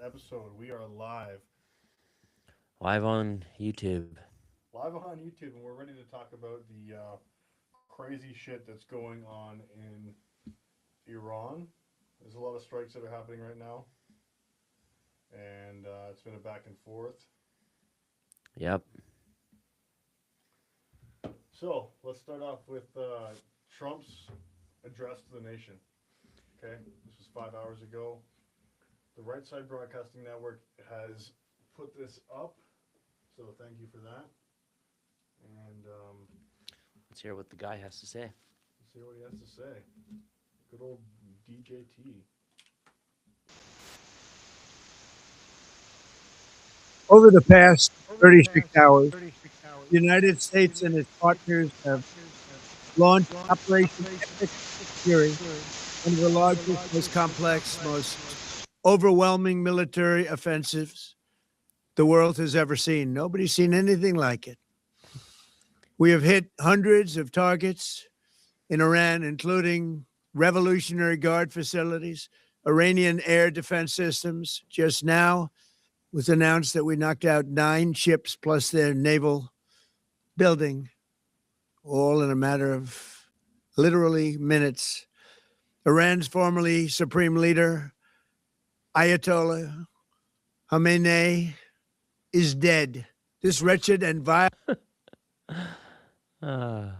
episode. We are Live on YouTube. live on YouTube, and we're ready to talk about the crazy shit that's going on in Iran. There's a lot of strikes that are happening right now, and it's been a back and forth. Yep. So let's start off with Trump's address to the nation. Okay, this was 5 hours ago. The Right Side Broadcasting Network has put this up, so thank you for that. And Let's hear what the guy has to say. let's see what he has to say. Good old DJT. Over the past 36 hours, the United States and its partners have launched Operation Epic Fury, one of the largest, most complex, most overwhelming military offensives the world has ever seen. Nobody's seen anything like it. We have hit hundreds of targets in Iran, including Revolutionary Guard facilities, Iranian air defense systems. Just now, was announced that we knocked out 9 ships plus their naval building, all in a matter of literally minutes. Iran's formerly Supreme Leader, Ayatollah Khamenei, is dead. This wretched and vile. Uh,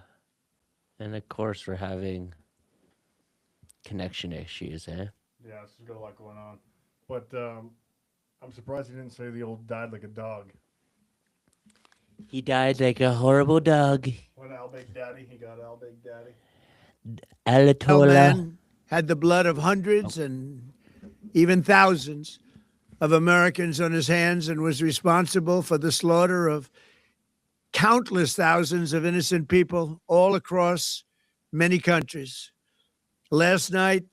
and of course, we're having connection issues, eh? Yeah, this has got a lot going on. But I'm surprised he didn't say the old died like a dog. He died like a horrible dog. When Al Big Daddy, he got Al Big Daddy. Ayatollah. Man had the blood of hundreds and even thousands of Americans on his hands and was responsible for the slaughter of countless thousands of innocent people all across many countries. Last night,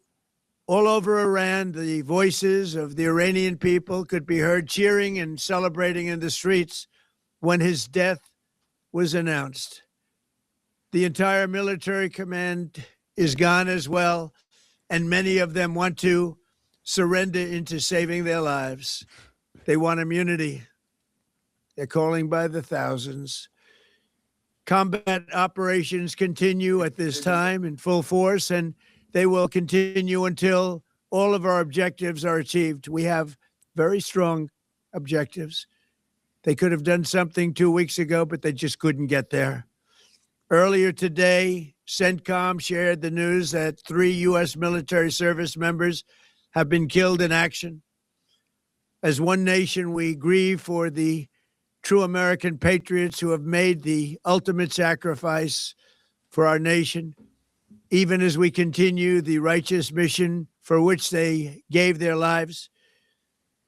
all over Iran, the voices of the Iranian people could be heard cheering and celebrating in the streets when his death was announced. The entire military command is gone as well, and many of them want to surrender into saving their lives. They want immunity. They're calling by the thousands. Combat operations continue at this time in full force, and they will continue until all of our objectives are achieved. We have very strong objectives. They could have done something 2 weeks ago, but they just couldn't get there. Earlier today, CENTCOM shared the news that 3 U.S. military service members have been killed in action. As one nation, we grieve for the true American patriots who have made the ultimate sacrifice for our nation, even as we continue the righteous mission for which they gave their lives.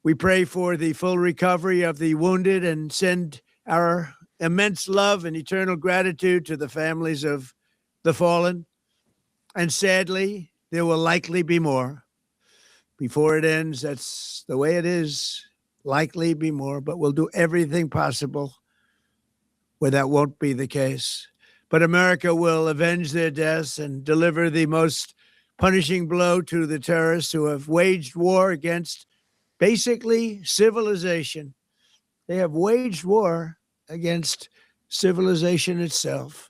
We pray for the full recovery of the wounded and send our immense love and eternal gratitude to the families of the fallen. And sadly, there will likely be more. Before it ends, that's the way it is. Likely be more, but we'll do everything possible where that won't be the case. But America will avenge their deaths and deliver the most punishing blow to the terrorists who have waged war against basically civilization. They have waged war against civilization itself.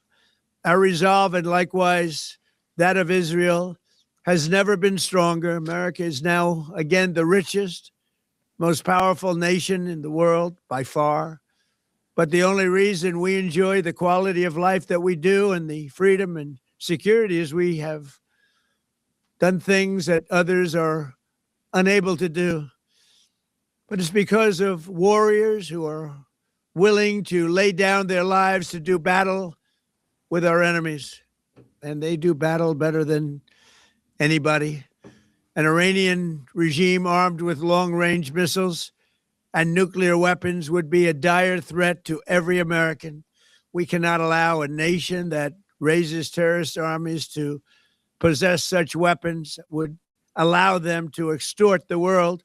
Our resolve, and likewise that of Israel, has never been stronger. America is now, again, the richest, most powerful nation in the world by far. But the only reason we enjoy the quality of life that we do and the freedom and security is we have done things that others are unable to do. But it's because of warriors who are willing to lay down their lives to do battle with our enemies. And they do battle better than anybody. An Iranian regime armed with long-range missiles and nuclear weapons would be a dire threat to every American. We cannot allow a nation that raises terrorist armies to possess such weapons, would allow them to extort the world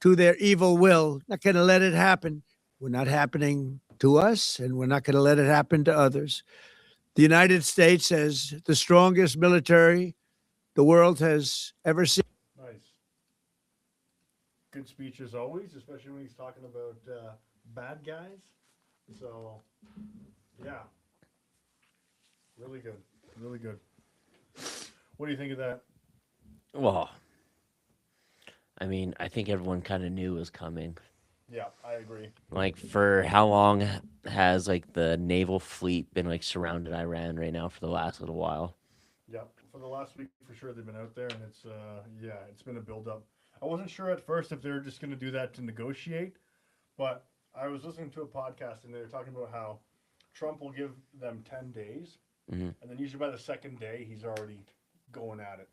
to their evil will. Not going to let it happen. We're not happening to us, and we're not going to let it happen to others. The United States has the strongest military the world has ever seen. Nice. good speech as always, especially when he's talking about bad guys. So, yeah, really good, really good. What do you think of that? Well, I mean, I think everyone kind of knew it was coming. Yeah, I agree. Like, for how long has like the naval fleet been like surrounded Iran right now for the last little while? Yeah, for the last week for sure they've been out there, and it's yeah, it's been a build up. I wasn't sure at first if they were just going to do that to negotiate, but I was listening to a podcast and they were talking about how Trump will give them 10 days, Hmm. and then usually by the second day he's already going at it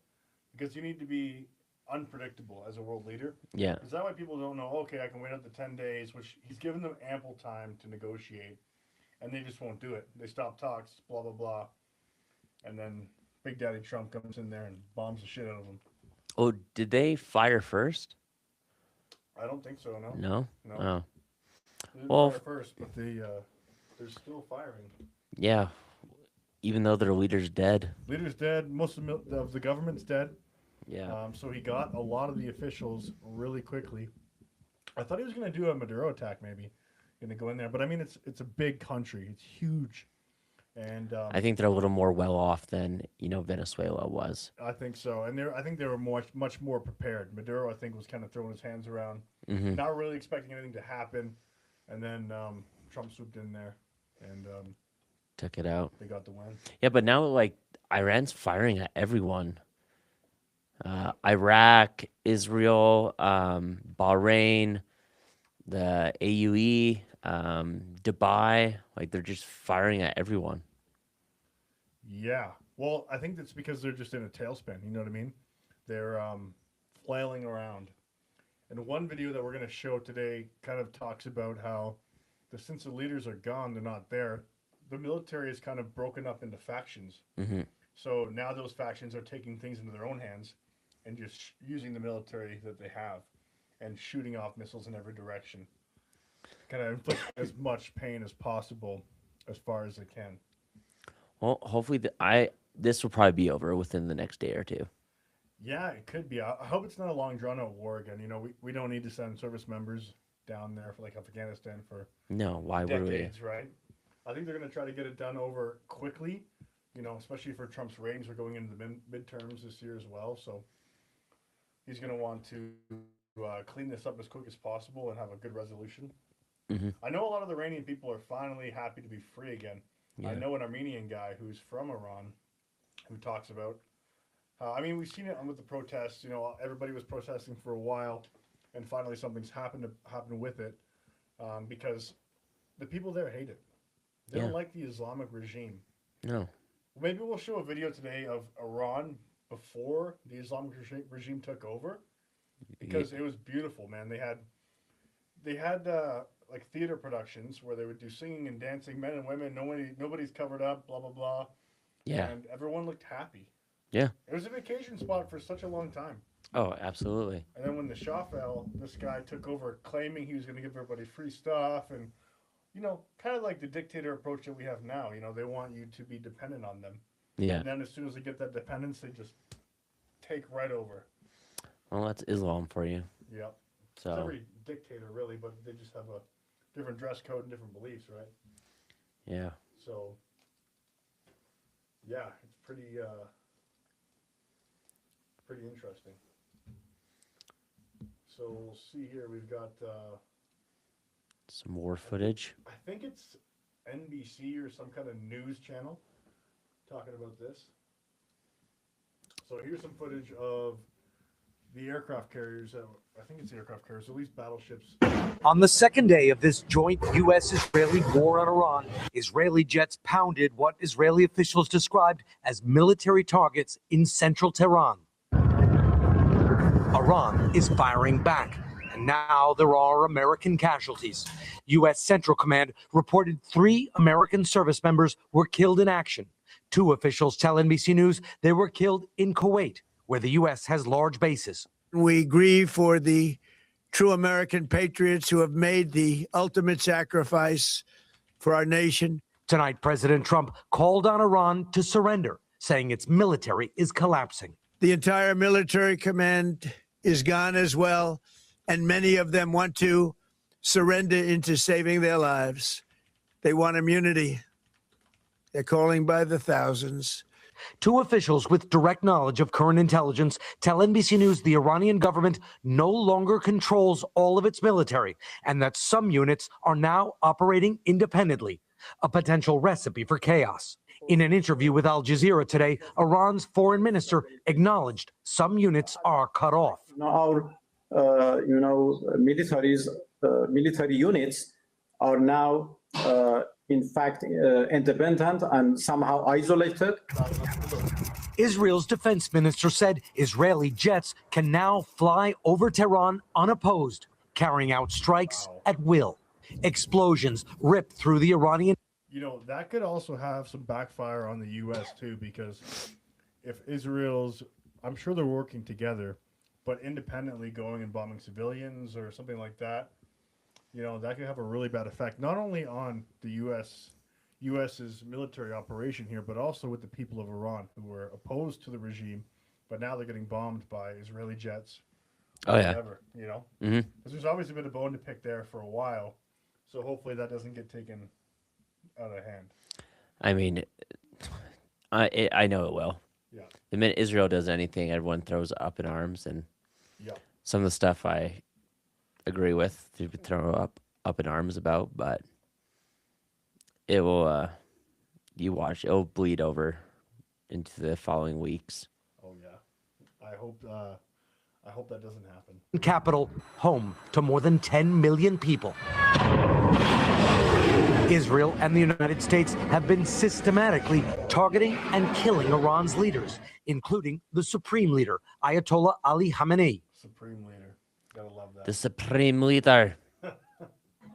because you need to be unpredictable as a world leader. Yeah, Because that way people don't know, okay, I can wait up to 10 days, which he's given them ample time to negotiate, and they just won't do it. They stop talks, blah, blah, blah. And then Big Daddy Trump comes in there and bombs the shit out of them. oh, did they fire first? I don't think so, no. No. No. Oh, They didn't Well, fire first, but they're still firing. yeah. Even though their leader's dead. Leader's dead. Most of the government's dead. Yeah. So he got a lot of the officials really quickly. I thought he was going to do a Maduro attack, maybe. Going to go in there. But, I mean, it's a big country. It's huge. And I think they're a little more well off than, Venezuela was. I think so. And I think they were much more prepared. Maduro, I think, was kind of throwing his hands around, Hmm. not really expecting anything to happen. And then Trump swooped in there, and Took it out. they got the win. Yeah, but now like Iran's firing at everyone. Iraq, Israel, Bahrain, the AUE, Dubai, like they're just firing at everyone. Yeah. Well, I think that's because they're just in a tailspin. You know what I mean? They're flailing around. And one video that we're going to show today kind of talks about how since the leaders are gone, they're not there. The military is kind of broken up into factions. Hmm. So now those factions are taking things into their own hands and just using the military that they have and shooting off missiles in every direction. Kind of inflict as much pain as possible as far as they can. Well, hopefully this will probably be over within the next day or two. Yeah, it could be. I hope it's not a long drawn out war again. You know, we don't need to send service members down there for like Afghanistan for No, why would we? decades, right? I think they're going to try to get it done over quickly, you know, especially for Trump's ratings. We're going into the midterms this year as well. So he's going to want to clean this up as quick as possible and have a good resolution. Hmm. I know a lot of the Iranian people are finally happy to be free again. Yeah. I know an Armenian guy who's from Iran who talks about, I mean, we've seen it with the protests. You know, everybody was protesting for a while, and finally something's happened with it because the people there hate it. They Yeah. don't like the Islamic regime. No. Maybe we'll show a video today of Iran before the Islamic regime took over because it was beautiful, man. They had like theater productions where they would do singing and dancing, men and women. Nobody's covered up, blah blah blah. Yeah. And everyone looked happy. Yeah. It was a vacation spot for such a long time. Oh, absolutely. And then when the Shah fell, this guy took over claiming he was going to give everybody free stuff and, you know, kind of like the dictator approach that we have now. You know, they want you to be dependent on them. Yeah. And then as soon as they get that dependence, they just take right over. Well, that's Islam for you. Yep. So. It's every dictator, really, but they just have a different dress code and different beliefs, right? Yeah. So, yeah, it's pretty interesting. So we'll see here. We've got, Some more footage. I think it's NBC or some kind of news channel talking about this. So here's some footage of the aircraft carriers. I think it's the aircraft carriers, at least battleships. On the second day of this joint U.S.-Israeli war on Iran, Israeli jets pounded what Israeli officials described as military targets in central Tehran. Iran is firing back, and now there are American casualties. U.S. Central Command reported 3 American service members were killed in action. 2 officials tell NBC News they were killed in Kuwait, where the U.S. has large bases. We grieve for the true American patriots who have made the ultimate sacrifice for our nation. Tonight, President Trump called on Iran to surrender, saying its military is collapsing. The entire military command is gone as well. and many of them want to surrender into saving their lives. They want immunity. They're calling by the thousands. Two officials with direct knowledge of current intelligence tell NBC News the Iranian government no longer controls all of its military and that some units are now operating independently, a potential recipe for chaos. In an interview with Al Jazeera today, Iran's foreign minister acknowledged some units are cut off. Our, military units are now, in fact, independent and somehow isolated. Israel's defense minister said Israeli jets can now fly over Tehran unopposed, carrying out strikes at will. Explosions ripped through the Iranian. You know, that could also have some backfire on the U.S. too, because if Israel's, I'm sure they're working together, but independently going and bombing civilians or something like that, you know, that could have a really bad effect, not only on the U.S.'s military operation here, but also with the people of Iran who were opposed to the regime, but now they're getting bombed by Israeli jets. Oh, yeah. Whatever, you know? Because there's always been a bone to pick there for a while, so hopefully that doesn't get taken out of hand. I mean, I know it will. Yeah. The minute Israel does anything, everyone throws up in arms, and some of the stuff I agree with to throw up in arms about, but it will, you watch, it'll bleed over into the following weeks. Oh yeah, I hope that doesn't happen. Capital, home to more than 10 million people. Israel and the United States have been systematically targeting and killing Iran's leaders, including the Supreme Leader, Ayatollah Ali Khamenei. Supreme Leader. Gotta love that. The Supreme Leader.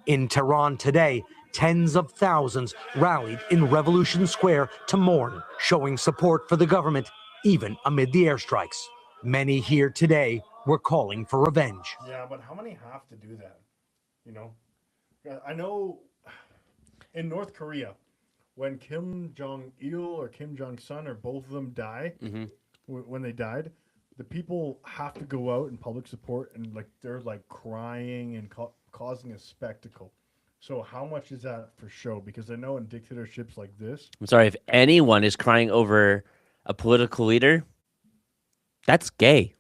In Tehran today, tens of thousands rallied in Revolution Square to mourn, showing support for the government, even amid the airstrikes. Many here today were calling for revenge. Yeah, but how many have to do that? You know? I know in North Korea, when Kim Jong-il or Kim Jong-sun or both of them die, when they died, the people have to go out in public support and like they're like crying and causing a spectacle. So how much is that for show? Because I know in dictatorships like this, I'm sorry, if anyone is crying over a political leader, that's gay.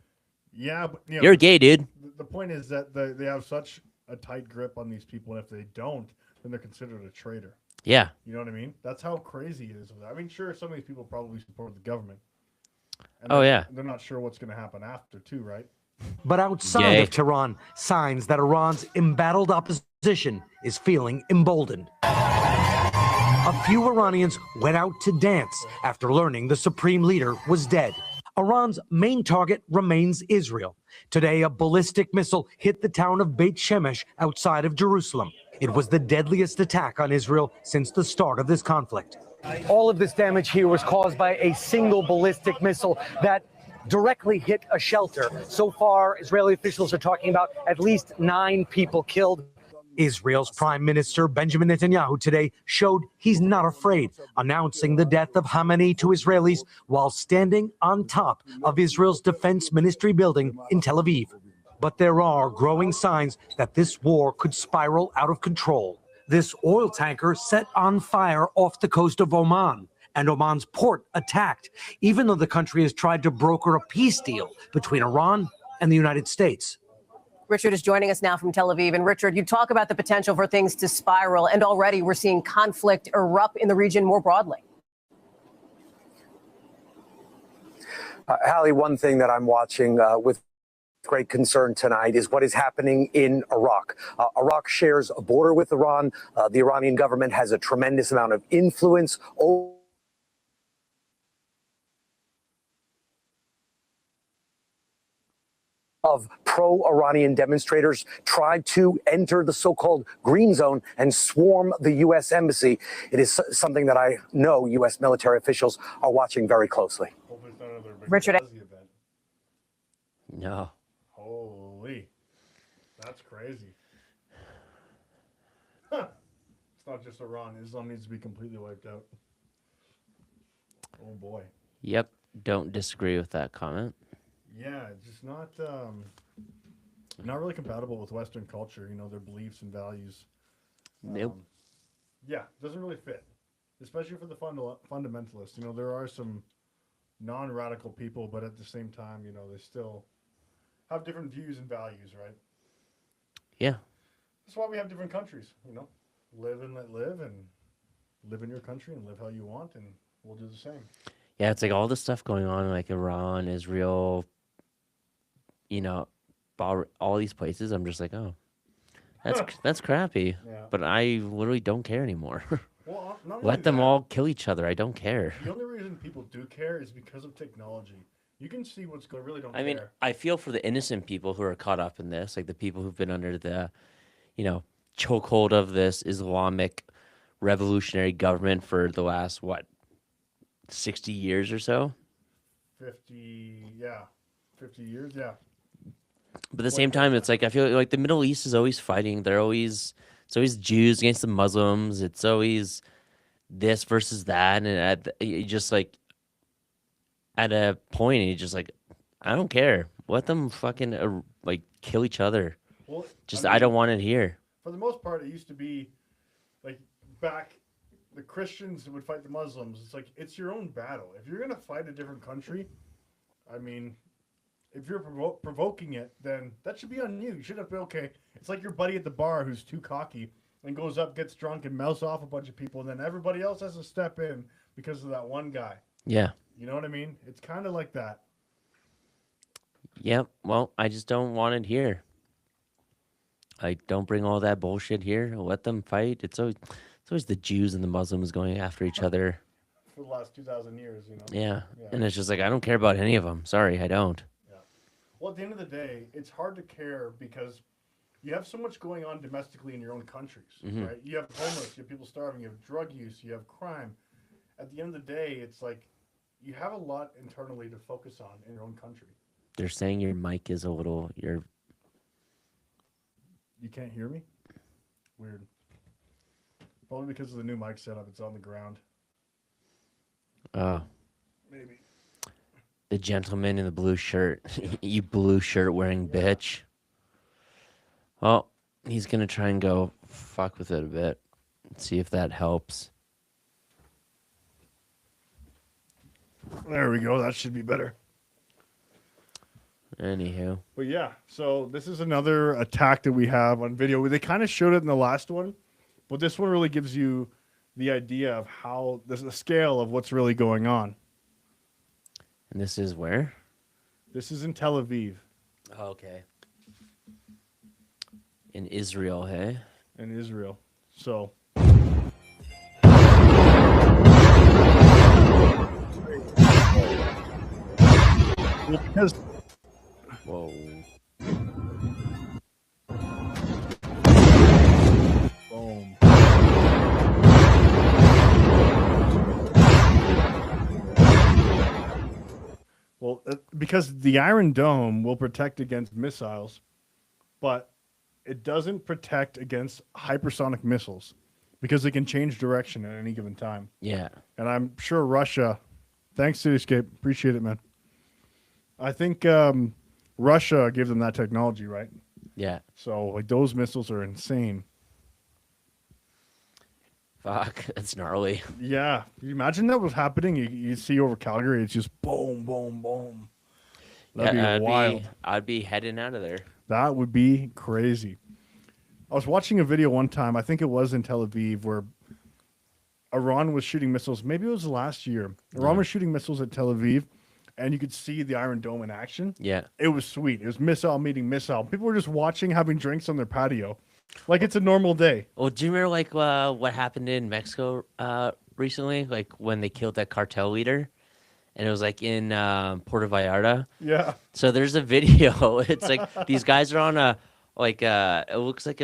yeah, but you know, You're gay, dude. the point is that they have such a tight grip on these people, and if they don't, then they're considered a traitor. Yeah. You know what I mean? That's how crazy it is. I mean, sure, some of these people probably support the government. And they're not sure what's going to happen after, too, right? But outside of Tehran, signs that Iran's embattled opposition is feeling emboldened. A few Iranians went out to dance after learning the Supreme Leader was dead. Iran's main target remains Israel. Today, a ballistic missile hit the town of Beit Shemesh outside of Jerusalem. It was the deadliest attack on Israel since the start of this conflict. All of this damage here was caused by a single ballistic missile that directly hit a shelter. So far, Israeli officials are talking about at least 9 people killed. Israel's Prime Minister Benjamin Netanyahu today showed he's not afraid, announcing the death of Khamenei to Israelis while standing on top of Israel's Defense Ministry building in Tel Aviv. But there are growing signs that this war could spiral out of control. This oil tanker set on fire off the coast of Oman, and Oman's port attacked, even though the country has tried to broker a peace deal between Iran and the United States. Richard is joining us now from Tel Aviv. And Richard, you talk about the potential for things to spiral, and already we're seeing conflict erupt in the region more broadly. Hallie, one thing that I'm watching with great concern tonight is what is happening in Iraq. Iraq shares a border with Iran. The Iranian government has a tremendous amount of influence of pro-Iranian demonstrators tried to enter the so-called green zone and swarm the U.S. embassy. It is something that I know U.S. military officials are watching very closely. Richard, No. Holy, that's crazy. Huh. It's not just Iran. Islam needs to be completely wiped out. Oh boy. Yep. Don't disagree with that comment. Yeah, just not. not really compatible with Western culture, you know, their beliefs and values. Nope. Yeah, doesn't really fit, especially for the fundamentalists. You know, there are some non-radical people, but at the same time, you know, they still have different views and values, right? Yeah. That's why we have different countries, you know. Live and let live, and live in your country and live how you want, and we'll do the same. Yeah, it's like all this stuff going on, like Iran, Israel, you know, all these places. I'm just like, oh, that's crappy. Yeah. But I literally don't care anymore. Well, not only Let them that, all kill each other. I don't care. The only reason people do care is because of technology. You can see what's going. Really don't. I mean, care. I feel for the innocent people who are caught up in this, like the people who've been under the, you know, chokehold of this Islamic revolutionary government for the last, 60 years or so? 50 years, yeah. But at the same time, it's like, I feel like the Middle East is always fighting. It's always Jews against the Muslims. It's always this versus that. And you just like, at a point, you just like, I don't care. Let them fucking like kill each other. Well, I don't want it here. For the most part, it used to be like back, the Christians would fight the Muslims. It's like, it's your own battle. If you're going to fight a different country, I mean, if you're provoking it, then that should be on you. You should have been okay. It's like your buddy at the bar who's too cocky and goes up, gets drunk, and mouths off a bunch of people, and then everybody else has to step in because of that one guy. Yeah. You know what I mean? It's kind of like that. Yep. Well, I just don't want it here. I don't bring all that bullshit here. Let them fight. It's always the Jews and the Muslims going after each other. For the last 2,000 years, you know? Yeah. And it's just like, I don't care about any of them. Sorry, I don't. Yeah. Well, at the end of the day, it's hard to care because you have so much going on domestically in your own countries, right? You have homeless, you have people starving, you have drug use, you have crime. At the end of the day, it's like you have a lot internally to focus on in your own country. They're saying your mic is a little, You can't hear me? Weird. Probably because of the new mic setup. It's on the ground. Oh. Maybe. The gentleman in the blue shirt. You blue shirt wearing bitch. Well, he's going to try and go fuck with it a bit. See if that helps. There we go. That should be better. Anywho. But yeah, so this is another attack that we have on video. They kind of showed it in the last one, but this one really gives you the idea of how there's the scale of what's really going on. And this is where? This is in Tel Aviv. Okay. In Israel, hey? In Israel. So. Well, because. Whoa. Boom. Well, because the Iron Dome will protect against missiles, but it doesn't protect against hypersonic missiles because they can change direction at any given time. Yeah. And I'm sure Russia, thanks Cityscape, appreciate it, man. I think Russia gave them that technology, right? Yeah. So like those missiles are insane. Fuck, that's gnarly. Yeah. Can you imagine that was happening? You see over Calgary, it's just boom, boom, boom. That'd be wild. I'd be heading out of there. That would be crazy. I was watching a video one time, I think it was in Tel Aviv, where Iran was shooting missiles. Maybe it was last year. Iran was shooting missiles at Tel Aviv, and you could see the Iron Dome in action. Yeah. It was sweet. It was missile meeting missile. People were just watching, having drinks on their patio. Like it's a normal day. Well, do you remember like what happened in Mexico recently? Like when they killed that cartel leader? And it was like in Puerto Vallarta. Yeah. So there's a video. It's like these guys are on it looks like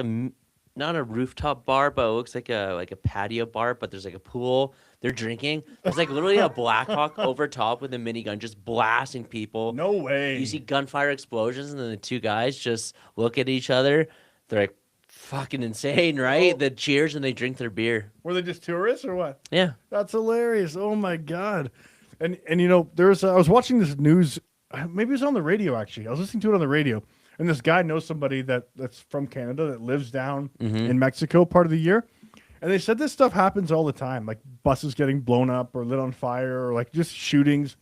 not a rooftop bar, but it looks like a patio bar, but there's like a pool. They're drinking. There's like literally a Blackhawk over top with a minigun just blasting people. No way. You see gunfire explosions, and then the two guys just look at each other. They're like, fucking insane, right? Oh. The cheers and they drink their beer. Were they just tourists or what? Yeah. That's hilarious. Oh my God. And you know, I was watching this news, maybe it was on the radio actually. I was listening to it on the radio, And this guy knows somebody that's from Canada that lives down in Mexico part of the year. And they said this stuff happens all the time, like buses getting blown up or lit on fire or like just shootings.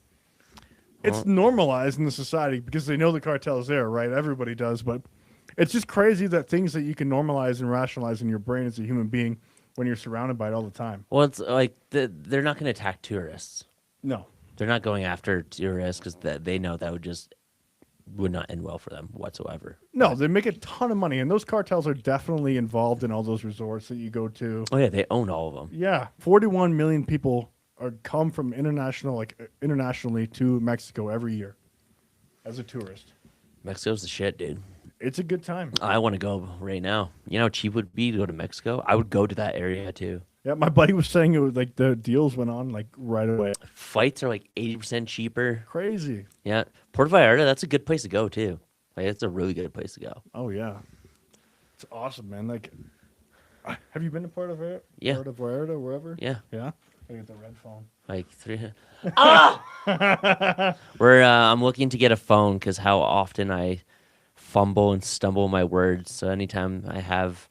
It's normalized in the society because they know the cartel is there, right? Everybody does. But it's just crazy that things that you can normalize and rationalize in your brain as a human being when you're surrounded by it all the time. Well, it's like they're not going to attack tourists. No. They're not going after tourists because they know that would not end well for them whatsoever. No, they make a ton of money, and those cartels are definitely involved in all those resorts that you go to. Oh yeah, they own all of them. Yeah, 41 million people come from internationally to Mexico every year as a tourist. Mexico's the shit, dude. It's a good time. I want to go right now. You know how cheap it would be to go to Mexico? I would go to that area too. Yeah, my buddy was saying it was like the deals went on like right away. Flights are like 80% cheaper. Crazy. Yeah, Puerto Vallarta, that's a good place to go too. Like it's a really good place to go. Oh yeah, it's awesome, man. Like, have you been to Puerto Vallarta? Yeah. Puerto Vallarta, wherever. Yeah. Yeah. I get the red phone. Like I'm looking to get a phone because how often I fumble and stumble my words. So anytime I have,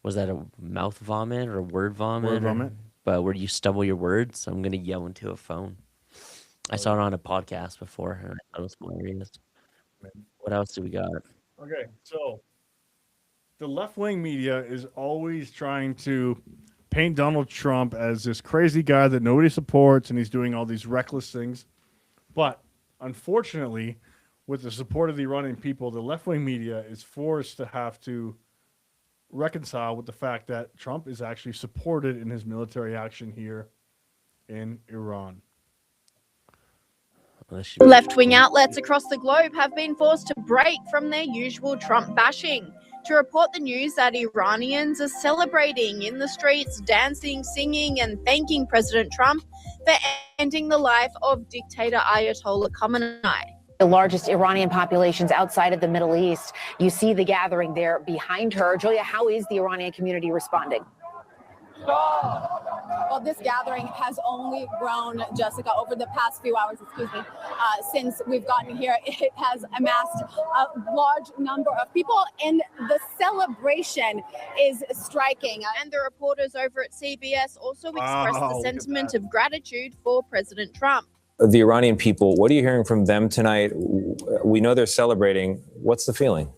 was that a mouth vomit or a word vomit? Word vomit. But where you stumble your words, I'm gonna yell into a phone. I saw it on a podcast before, and I thought it was hilarious. What else do we got? Okay, so the left-wing media is always trying to paint Donald Trump as this crazy guy that nobody supports, and he's doing all these reckless things. But unfortunately, with the support of the Iranian people, the left-wing media is forced to have to reconcile with the fact that Trump is actually supported in his military action here in Iran. Left-wing outlets across the globe have been forced to break from their usual Trump bashing to report the news that Iranians are celebrating in the streets, dancing, singing, and thanking President Trump for ending the life of dictator Ayatollah Khamenei. The largest Iranian populations outside of the Middle East. You see the gathering there behind her. Julia, how is the Iranian community responding? Well, this gathering has only grown, Jessica, over the past few hours, since we've gotten here. It has amassed a large number of people, and the celebration is striking. And the reporters over at CBS also expressed the sentiment of gratitude for President Trump. The Iranian people, what are you hearing from them tonight? We know they're celebrating. What's the feeling?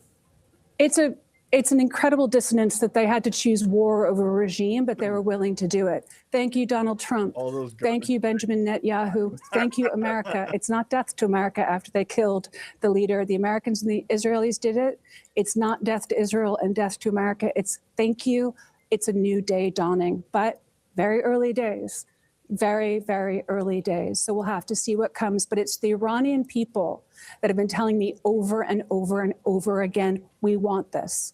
It's an incredible dissonance that they had to choose war over a regime, but they were willing to do it. Thank you, Donald Trump. Thank you, Benjamin Netanyahu. Thank you, America. It's not death to America after they killed the leader. The Americans and the Israelis did it. It's not death to Israel and death to America. It's thank you. It's a new day dawning, but very early days. Very, very early days. So we'll have to see what comes. But it's the Iranian people that have been telling me over and over and over again, we want this.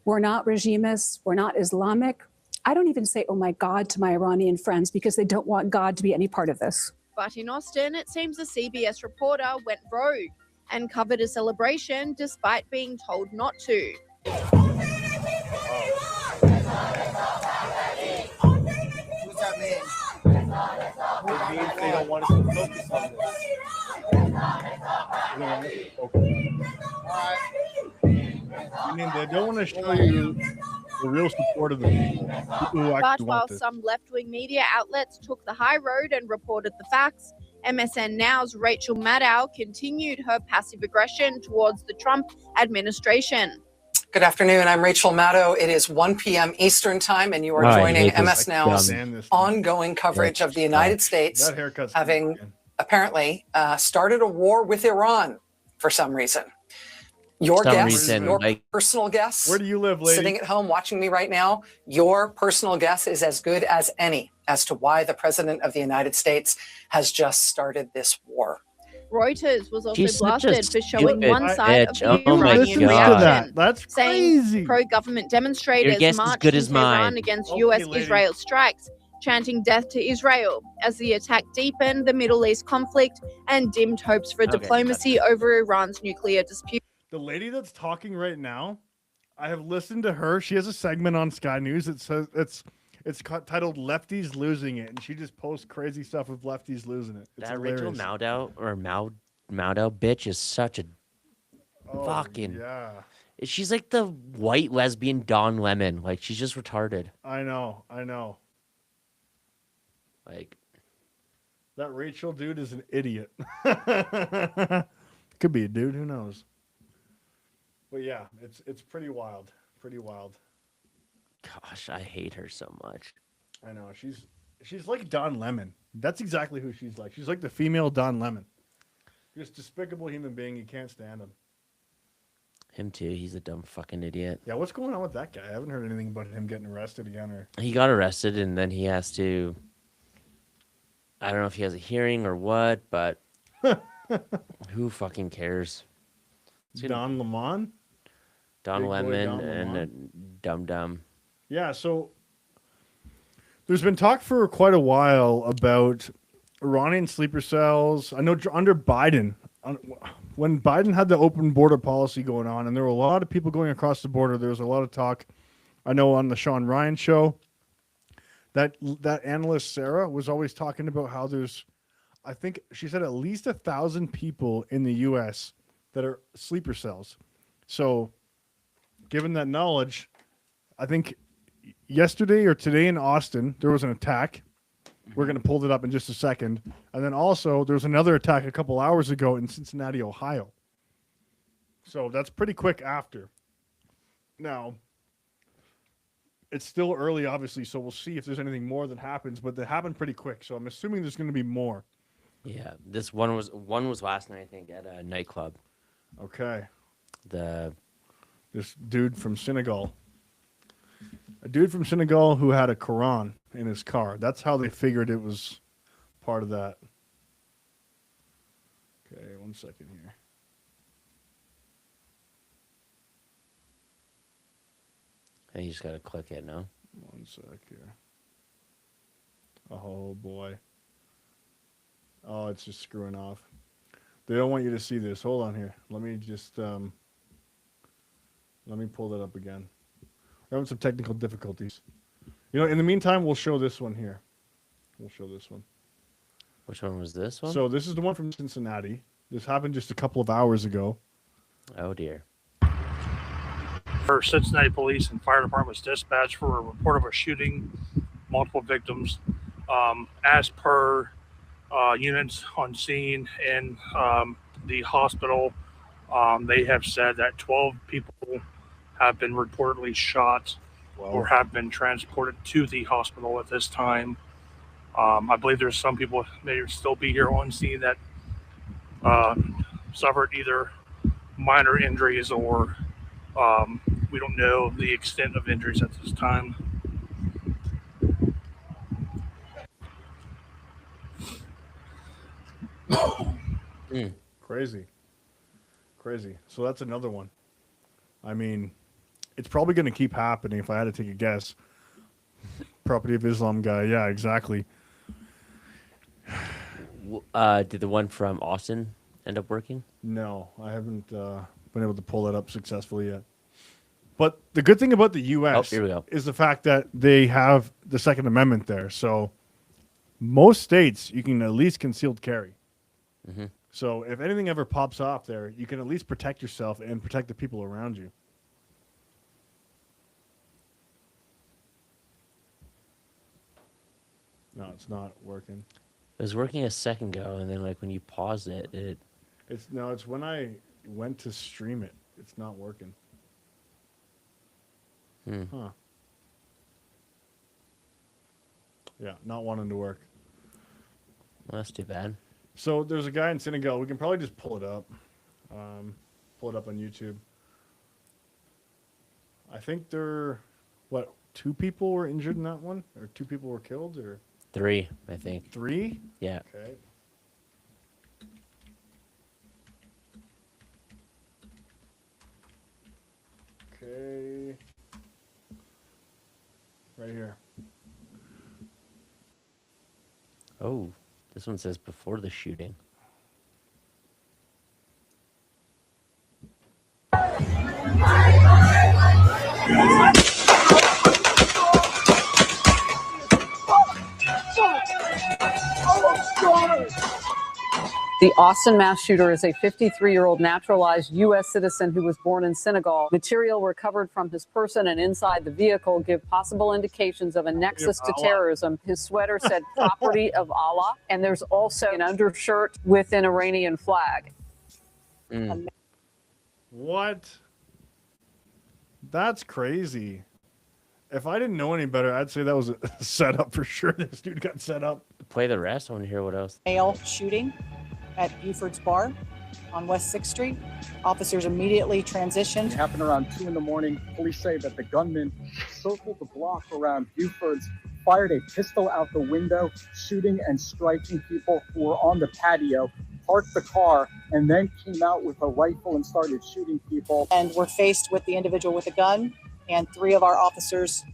We're not regimists. We're not Islamic. I don't even say, oh my God, to my Iranian friends because they don't want God to be any part of this. But in Austin, it seems a CBS reporter went rogue and covered a celebration despite being told not to. It means they don't want us to focus on this. I mean, they don't want to show you the real support of the people who actually But while want this. some left-wing media outlets took the high road and reported the facts, MSN Now's Rachel Maddow continued her passive aggression towards the Trump administration. Good afternoon. I'm Rachel Maddow. It is 1 p.m. Eastern time, and you are joining MS Now's ongoing coverage of the United States having apparently started a war with Iran for some reason. Your guess, your personal guess. Where do you live, lady? Sitting at home watching me right now, your personal guess is as good as any as to why the President of the United States has just started this war. Reuters was also She's such a blasted for showing one stupid side of bitch. the Oh my Iranian God. reaction, That's saying crazy. pro-government Your demonstrators guess is marched good in as Tehran mine. against Okay, U.S.-Israel strikes, chanting death to Israel as the attack deepened the Middle East conflict and dimmed hopes for diplomacy over Iran's nuclear dispute. The lady that's talking right now, I have listened to her. She has a segment on Sky News that says it's titled "Lefties Losing It," and she just posts crazy stuff of lefties losing it. It's That hilarious. Rachel Maddow bitch is such a Fucking. Yeah. She's like the white lesbian Don Lemon. Like, she's just retarded. I know. Like, that Rachel dude is an idiot. Could be a dude, who knows? But yeah, it's pretty wild. gosh, I hate her so much. I know. She's like Don Lemon. That's exactly who she's like. She's like the female Don Lemon. Just despicable human being. You can't stand him. Him too. He's a dumb fucking idiot. Yeah, what's going on with that guy? I haven't heard anything about him getting arrested again. Or he got arrested, and then he has to. I don't know if he has a hearing or what, but who fucking cares? Don Lemon? Don Lemon Don and a dum-dum. Yeah, so there's been talk for quite a while about Iranian sleeper cells. I know under Biden, when Biden had the open border policy going on, and there were a lot of people going across the border, there was a lot of talk. I know on the Sean Ryan show, that analyst Sarah was always talking about how there's, I think she said at least 1,000 people in the U.S. that are sleeper cells. So given that knowledge, I think yesterday or today in Austin, there was an attack. We're going to pull it up in just a second. And then also there was another attack a couple hours ago in Cincinnati, Ohio. So that's pretty quick after. Now, it's still early, obviously, so we'll see if there's anything more that happens, but they happened pretty quick. So I'm assuming there's going to be more. Yeah, this one was last night, I think, at a nightclub. Okay. This dude from Senegal. A dude from Senegal who had a Quran in his car. That's how they figured it was part of that. Okay, 1 second here. And you just got to click it, no? 1 sec here. Oh, boy. Oh, it's just screwing off. They don't want you to see this. Hold on here. Let me just, let me pull that up again. We're having some technical difficulties. You know, in the meantime, we'll show this one here. We'll show this one. Which one was this one? So this is the one from Cincinnati. This happened just a couple of hours ago. Oh, dear. Cincinnati Police and Fire Department was dispatched for a report of a shooting, multiple victims. As per units on scene in the hospital, they have said that 12 people have been reportedly shot or have been transported to the hospital at this time. I believe there's some people may still be here on scene that suffered either minor injuries or we don't know the extent of injuries at this time. Crazy. So that's another one. I mean, it's probably going to keep happening if I had to take a guess. Property of Islam guy. Yeah, exactly. Did the one from Austin end up working? No, I haven't been able to pull that up successfully yet. But the good thing about the U.S. is the fact that they have the Second Amendment there. So most states, you can at least concealed carry. Mm-hmm. So if anything ever pops off there, you can at least protect yourself and protect the people around you. No, it's not working. It was working a second ago, and then like when you pause it, It's when I went to stream it. It's not working. Huh. Yeah, not wanting to work. Well, that's too bad. So there's a guy in Senegal. We can probably just pull it up. Pull it up on YouTube. I think two people were injured in that one? Or 2 people were killed? Or 3, I think. 3? Yeah. Okay. Okay. Right here. Oh, this one says before the shooting. The Austin mass shooter is a 53-year-old naturalized U.S. citizen who was born in Senegal. Material recovered from his person and inside the vehicle give possible indications of a nexus to terrorism. His sweater said property of Allah, and there's also an undershirt with an Iranian flag. What? That's crazy. If I didn't know any better, I'd say that was a setup for sure. This dude got set up. Play the rest. I want to hear what else. Male shooting at Buford's Bar on West 6th Street. Officers immediately transitioned. It happened around 2 a.m. Police say that the gunman circled the block around Buford's, fired a pistol out the window, shooting and striking people who were on the patio, parked the car, and then came out with a rifle and started shooting people. And we're faced with the individual with a gun, and 3 of our officers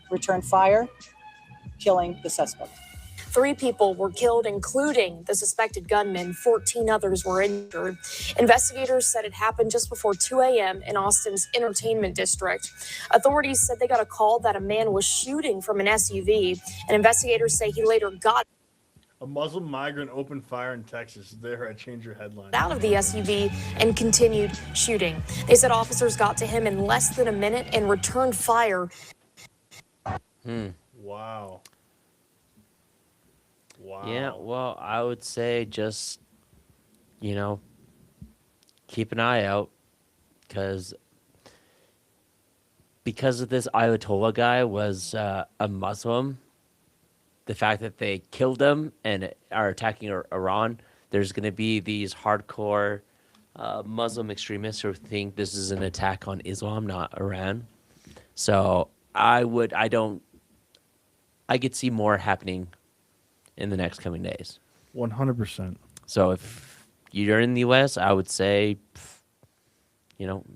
returned fire, killing the suspect. 3 people were killed, including the suspected gunman. 14 others were injured. Investigators said it happened just before 2 a.m. in Austin's entertainment district. Authorities said they got a call that a man was shooting from an SUV, and investigators say he later got A Muslim migrant opened fire in Texas. There, I changed your headline. out of the SUV and continued shooting. They said officers got to him in less than a minute and returned fire. Wow. Wow. Yeah, well, I would say just, keep an eye out because of this Ayatollah guy was a Muslim. The fact that they killed him and are attacking Iran, there's going to be these hardcore Muslim extremists who think this is an attack on Islam, not Iran. So I could see more happening in the next coming days. 100%. So if you're in the U.S., I would say,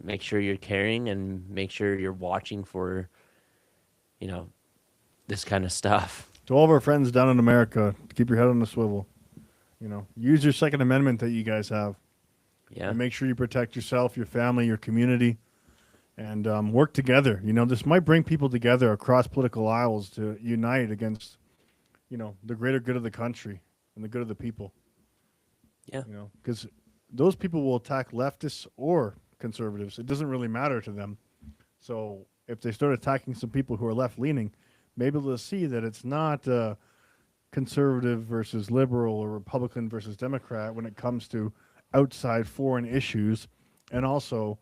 make sure you're carrying and make sure you're watching for, this kind of stuff. To all of our friends down in America, keep your head on the swivel. Use your Second Amendment that you guys have. Yeah. And make sure you protect yourself, your family, your community, and work together. This might bring people together across political aisles to unite against, the greater good of the country and the good of the people. Yeah. Because those people will attack leftists or conservatives. It doesn't really matter to them. So if they start attacking some people who are left-leaning, maybe they'll see that it's not conservative versus liberal or Republican versus Democrat when it comes to outside foreign issues. And also,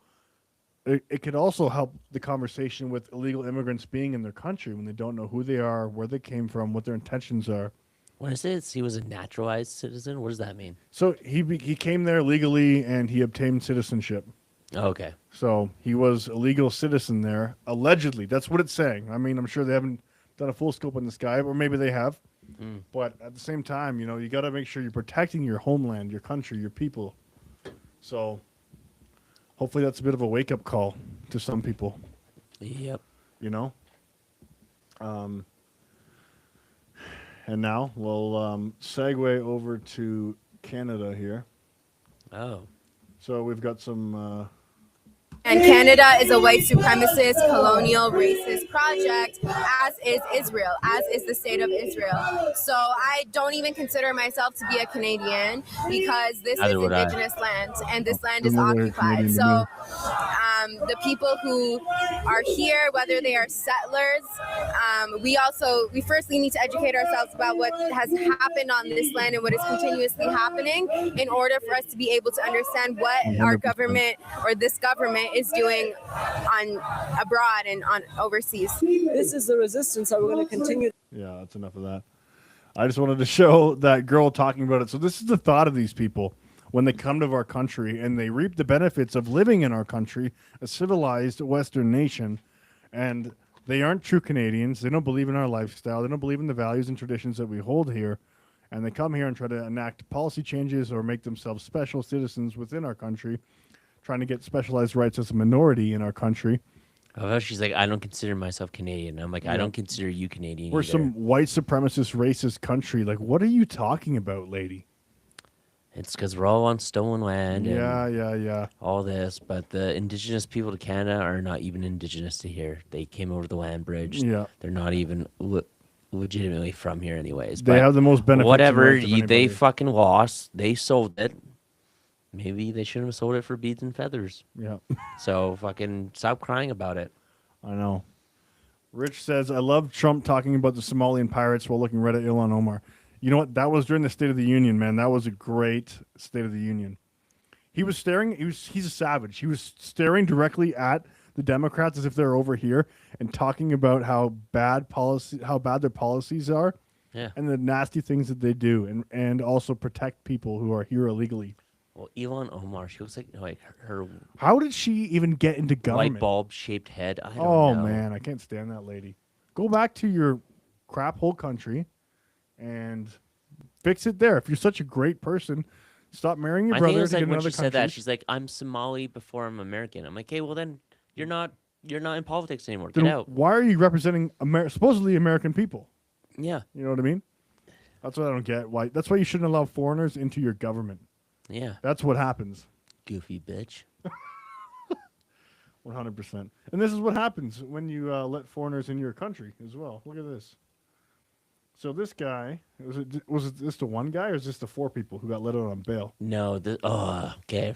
it could also help the conversation with illegal immigrants being in their country when they don't know who they are, where they came from, what their intentions are. What is it? He was a naturalized citizen? What does that mean? So he came there legally and he obtained citizenship. Okay. So he was a legal citizen there, allegedly. That's what it's saying. I mean, I'm sure they haven't done a full scope on this guy, or maybe they have. But at the same time, you got to make sure you're protecting your homeland, your country, your people. So hopefully that's a bit of a wake-up call to some people. Yep. And now we'll segue over to Canada here. Oh. So we've got some... And Canada is a white supremacist, colonial, racist project, as is Israel, as is the state of Israel. So I don't even consider myself to be a Canadian because this is indigenous land and this land is occupied. So the people who are here, whether they are settlers, we firstly need to educate ourselves about what has happened on this land and what is continuously happening in order for us to be able to understand what our government or this government is doing on abroad and on overseas. This is the resistance that we're going to continue. Yeah, that's enough of that. I just wanted to show that girl talking about it. So this is the thought of these people when they come to our country and they reap the benefits of living in our country, a civilized Western nation, and they aren't true Canadians. They don't believe in our lifestyle. They don't believe in the values and traditions that we hold here. And they come here and try to enact policy changes or make themselves special citizens within our country, trying to get specialized rights as a minority in our country. Oh, she's like, I don't consider myself Canadian. I'm like, I don't consider you Canadian We're either. some white supremacist, racist country. Like, what are you talking about, lady? It's because we're all on stolen land. Yeah. All this, but the indigenous people to Canada are not even indigenous to here. They came over the land bridge. Yeah. They're not even legitimately from here anyways. They have the most benefits. Whatever, they fucking lost. They sold it. Maybe they shouldn't have sold it for beads and feathers. Yeah. So fucking stop crying about it. I know. Rich says, I love Trump talking about the Somalian pirates while looking right at Ilhan Omar. You know what? That was during the State of the Union, man. That was a great State of the Union. He was staring. He's a savage. He was staring directly at the Democrats as if they're over here and talking about how bad their policies are, and the nasty things that they do, and also protect people who are here illegally. Well, Ilhan Omar, she looks like her. How did she even get into government? Light bulb shaped head. I don't know. Oh man, I can't stand that lady. Go back to your crap hole country and fix it there. If you're such a great person, stop marrying your brother to get when another she said that, country. she's like, I'm Somali before I'm American. I'm like, hey, well then you're not in politics anymore. Then Get out. why are you representing supposedly American people? Yeah. You know what I mean? That's what I don't get. Why? That's why you shouldn't allow foreigners into your government. Yeah. That's what happens. Goofy bitch. 100%. And this is what happens when you let foreigners in your country as well. Look at this. So this guy, was it this the one guy or is this the 4 people who got let out on bail? No. Okay.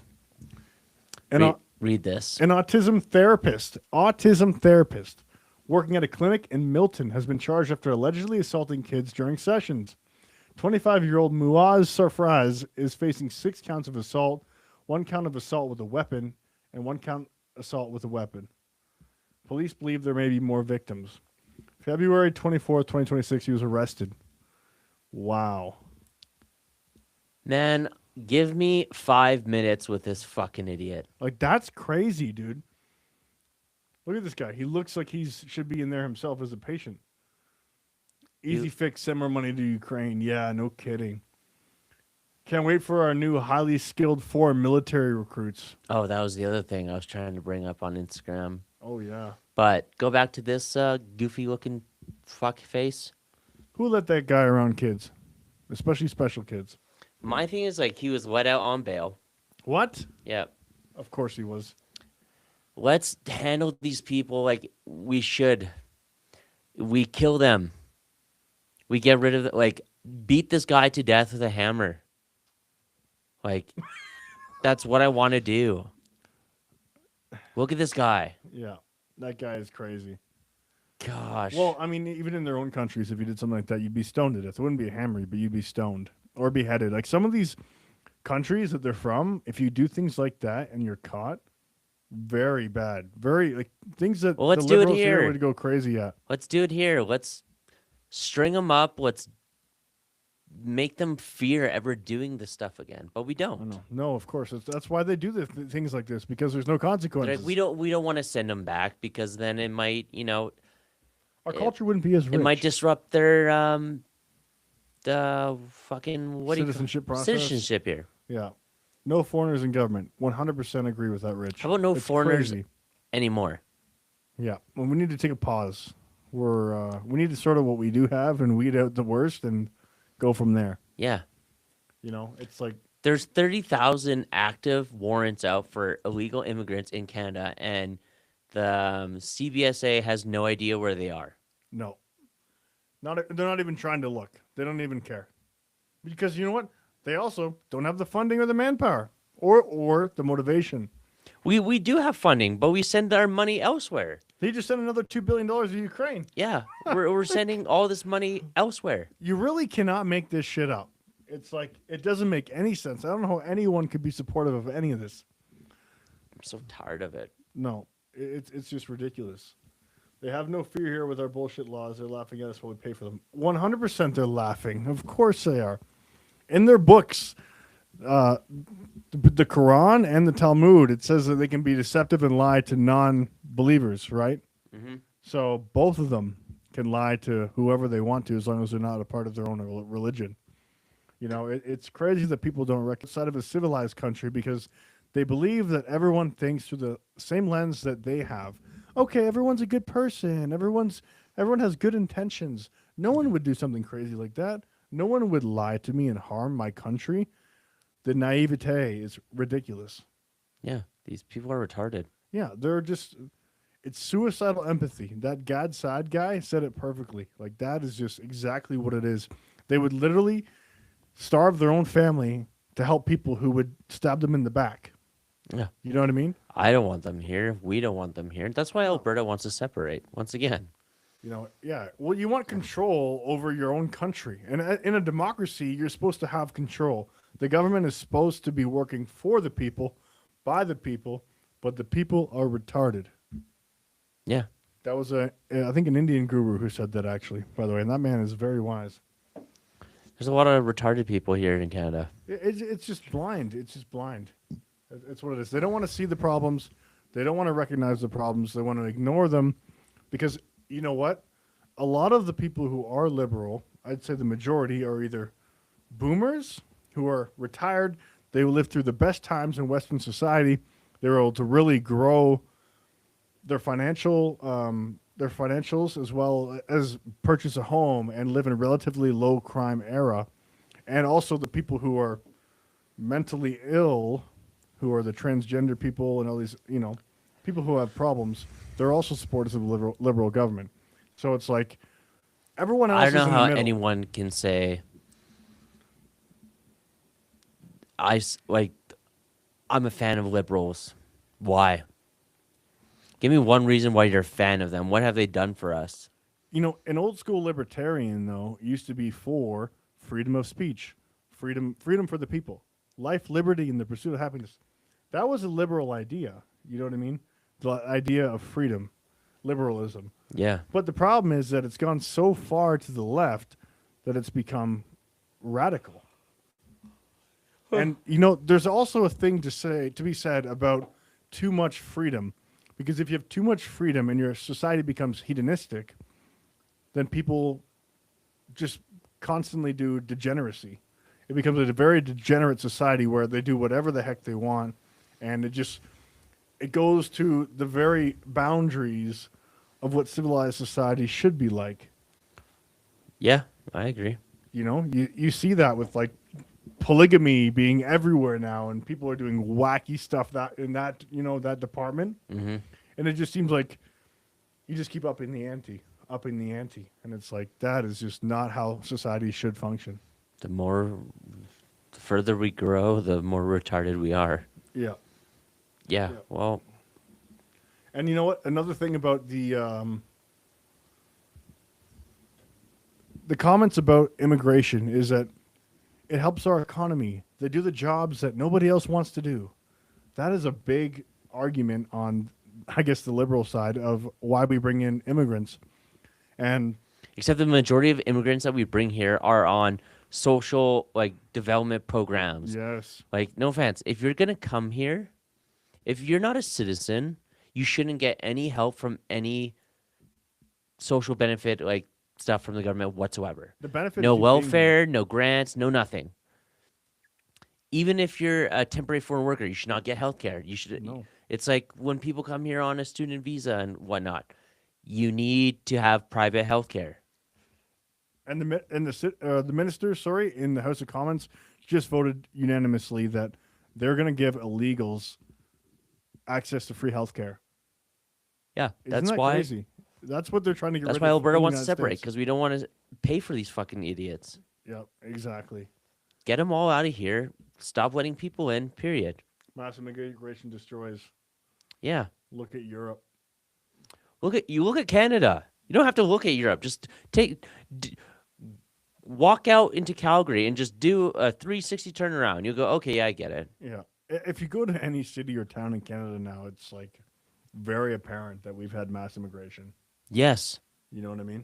And read this. An autism therapist working at a clinic in Milton has been charged after allegedly assaulting kids during sessions. 25-year-old Muaz Sarfraz is facing 6 counts of assault, 1 count of assault with a weapon, and 1 count assault with a weapon. Police believe there may be more victims. February 24th, 2026, he was arrested. Wow. Man, give me 5 minutes with this fucking idiot. Like, that's crazy, dude. Look at this guy. He looks like he should be in there himself as a patient. Easy fix, send more money to Ukraine. Yeah, no kidding. Can't wait for our new highly skilled foreign military recruits. Oh, that was the other thing I was trying to bring up on Instagram. Oh, yeah. But go back to this goofy-looking fuck face. Who let that guy around kids? Especially special kids. My thing is, like, he was let out on bail. What? Yeah. Of course he was. Let's handle these people like we should. We kill them. We get rid of it. Like, beat this guy to death with a hammer. Like, that's what I want to do. Look at this guy. Yeah, that guy is crazy. Gosh. Well, I mean, even in their own countries, if you did something like that, you'd be stoned to death. It wouldn't be a hammer, but you'd be stoned or beheaded. Like, some of these countries that they're from, if you do things like that and you're caught, very bad. Very, like, things that let's the do it liberals here. here would go crazy at. Let's do it here. Let's string them up. Let's make them fear ever doing this stuff again. But we don't. No, of course. That's why they do things like this, because there's no consequences. Like, we don't want to send them back because then it might, our culture wouldn't be as rich. It might disrupt their the fucking citizenship process. Citizenship here. Yeah. No foreigners in government. 100% agree with that, Rich. How about no foreigners anymore? Yeah. Well, we need to take a pause. We need to sort of what we do have and weed out the worst and go from there. Yeah. It's like there's 30,000 active warrants out for illegal immigrants in Canada, and the CBSA has no idea where they are. No. They're not even trying to look. They don't even care. Because you know what? They also don't have the funding or the manpower or the motivation. We do have funding, but we send our money elsewhere. They just sent another $2 billion to Ukraine. Yeah, we're sending all this money elsewhere. You really cannot make this shit up. It's like, it doesn't make any sense. I don't know how anyone could be supportive of any of this. I'm so tired of it. No, it's just ridiculous. They have no fear here with our bullshit laws. They're laughing at us while we pay for them. 100% they're laughing. Of course they are. In their books, the Quran and the Talmud, it says that they can be deceptive and lie to non-believers, right? Mm-hmm. So both of them can lie to whoever they want to as long as they're not a part of their own religion. It's crazy that people don't recognize outside of a civilized country because they believe that everyone thinks through the same lens that they have. Okay, everyone's a good person. Everyone has good intentions. No one would do something crazy like that. No one would lie to me and harm my country. The naivete is ridiculous. Yeah, these people are retarded. Yeah, they're just... It's suicidal empathy. That Gad Saad guy said it perfectly. Like, that is just exactly what it is. They would literally starve their own family to help people who would stab them in the back. Yeah. You know what I mean? I don't want them here. We don't want them here. That's why Alberta wants to separate once again. You know, yeah. Well, you want control over your own country. And in a democracy, you're supposed to have control. The government is supposed to be working for the people, by the people, but the people are retarded. Yeah. That was I think an Indian guru who said that, actually, by the way, and that man is very wise. There's a lot of retarded people here in Canada. It's just blind. It's just blind. It's what it is. They don't want to see the problems. They don't want to recognize the problems. They want to ignore them because, you know what? A lot of the people who are liberal, I'd say the majority, are either boomers who are retired. They lived through the best times in Western society. They were able to really grow their financials as well as purchase a home and live in a relatively low crime era. And also the people who are mentally ill, who are the transgender people and all these, you know, people who have problems, they're also supporters of the liberal government. So it's like everyone else I don't know is in how the middle. anyone can say I'm a fan of liberals. Why? Give me one reason why you're a fan of them. What have they done for us? You know, an old school libertarian, though, used to be for freedom of speech, freedom for the people, life, liberty, and the pursuit of happiness. That was a liberal idea. You know what I mean? The idea of freedom, liberalism. Yeah. But the problem is that it's gone so far to the left that it's become radical. And, you know, there's also a thing to be said about too much freedom. Because if you have too much freedom and your society becomes hedonistic, then people just constantly do degeneracy. It becomes a very degenerate society where they do whatever the heck they want. And it goes to the very boundaries of what civilized society should be like. Yeah, I agree. You know, you see that with like polygamy being everywhere now, and people are doing wacky stuff that department. Mm-hmm. And it just seems like you just keep upping the ante. And it's like, that is just not how society should function. The further we grow, the more retarded we are. Yeah. Yeah. Well. And you know what? Another thing about the comments about immigration is that it helps our economy. They do the jobs that nobody else wants to do. That is a big argument on, I guess, the liberal side of why we bring in immigrants. And except the majority of immigrants that we bring here are on social development programs. Yes. Like, no offense, if you're gonna come here, if you're not a citizen, you shouldn't get any help from any social benefit stuff from the government whatsoever. The benefits no you welfare, no grants, no nothing. Even if you're a temporary foreign worker, you should not get health care. You should. No. It's like when people come here on a student visa and whatnot, you need to have private health care. And the minister, in the House of Commons, just voted unanimously that they're going to give illegals access to free health care. Yeah, Isn't that why. crazy? That's what they're trying to get rid of. That's why Alberta in the wants to United separate, States. because we don't want to pay for these fucking idiots. Yeah, exactly. Get them all out of here. Stop letting people in, period. Massive immigration destroys. Yeah. Look at Europe. Look at Canada. You don't have to look at Europe. Just walk out into Calgary and just do a 360 turnaround. You'll go, okay, yeah, I get it. Yeah. If you go to any city or town in Canada now, it's like very apparent that we've had mass immigration. Yes. You know what I mean?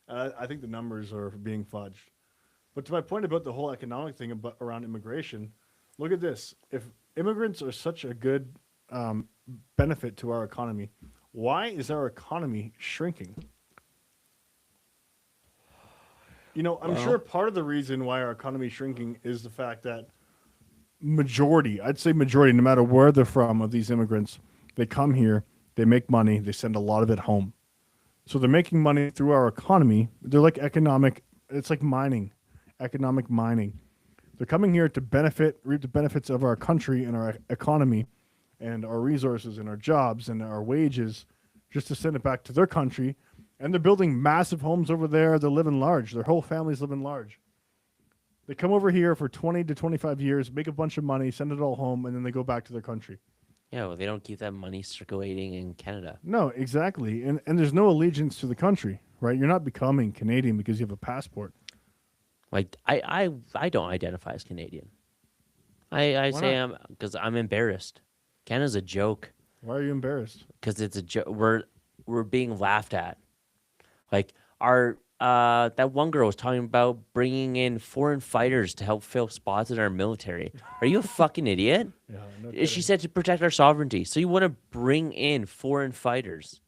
I think the numbers are being fudged. But to my point about the whole economic thing around immigration, look at this. If immigrants are such a good benefit to our economy, why is our economy shrinking? You know, I'm sure part of the reason why our economy is shrinking is the fact that I'd say majority, no matter where they're from, of these immigrants, they come here, they make money, they send a lot of it home. So they're making money through our economy. They're like it's like mining, economic mining. They're coming here to reap the benefits of our country and our economy, and our resources and our jobs and our wages just to send it back to their country. And they're building massive homes over there. They're living large. Their whole families living large. They come over here for 20 to 25 years, make a bunch of money, send it all home, and then they go back to their country. Yeah, well, they don't keep that money circulating in Canada. No, exactly. And there's no allegiance to the country, right? You're not becoming Canadian because you have a passport. Like, I don't identify as Canadian. I say I'm, because I'm embarrassed. Canada's a joke. Why are you embarrassed? Because it's a joke. We're being laughed at. Like, that one girl was talking about bringing in foreign fighters to help fill spots in our military. Are you a fucking idiot? Yeah, no kidding. She said to protect our sovereignty. So you want to bring in foreign fighters?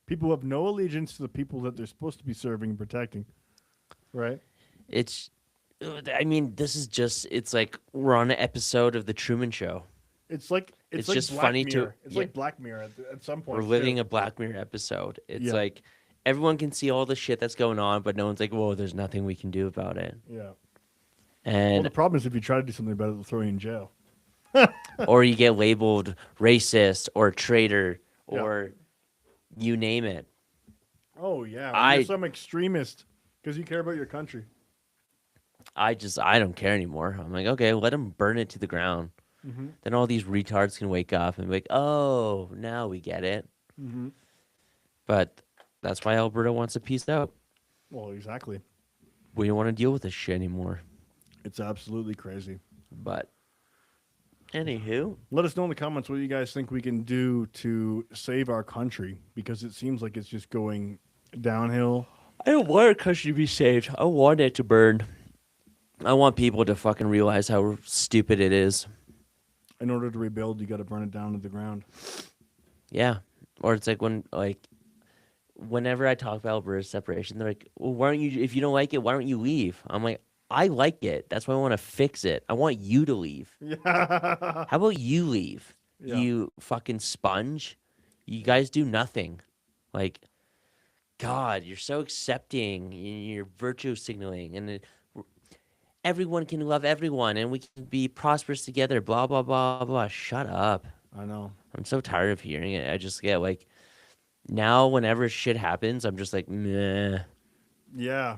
People who have no allegiance to the people that they're supposed to be serving and protecting, right? I mean, this is just, it's like we're on an episode of The Truman Show. It's like just Black funny Mirror. to... It's like Black Mirror at some point. We're living a Black Mirror episode. It's like everyone can see all the shit that's going on, but no one's like, whoa, there's nothing we can do about it. Yeah. And the problem is if you try to do something about it, they'll throw you in jail. or you get labeled racist or traitor or you name it. Oh, yeah. You're some extremist because you care about your country. I don't care anymore. I'm like, okay, let them burn it to the ground. Mm-hmm. Then all these retards can wake up and be like, oh, now we get it. Mm-hmm. But that's why Alberta wants to peace out. Well, exactly. We don't want to deal with this shit anymore. It's absolutely crazy. But anywho, let us know in the comments what you guys think we can do to save our country, because it seems like it's just going downhill. I don't want our country to be saved. I want it to burn. I want people to fucking realize how stupid it is. In order to rebuild, you got to burn it down to the ground. Yeah. Or it's like whenever I talk about Alberta's separation, they're like, well, why don't you, if you don't like it, why don't you leave? I'm like, I like it. That's why I want to fix it. I want you to leave. Yeah. How about you leave? Yeah. You fucking sponge. You guys do nothing. Like, God, you're so accepting. You're virtue signaling. And everyone can love everyone. And we can be prosperous together. Blah, blah, blah, blah. Shut up. I know. I'm so tired of hearing it. I just get like, now whenever shit happens, I'm just like, meh. Yeah.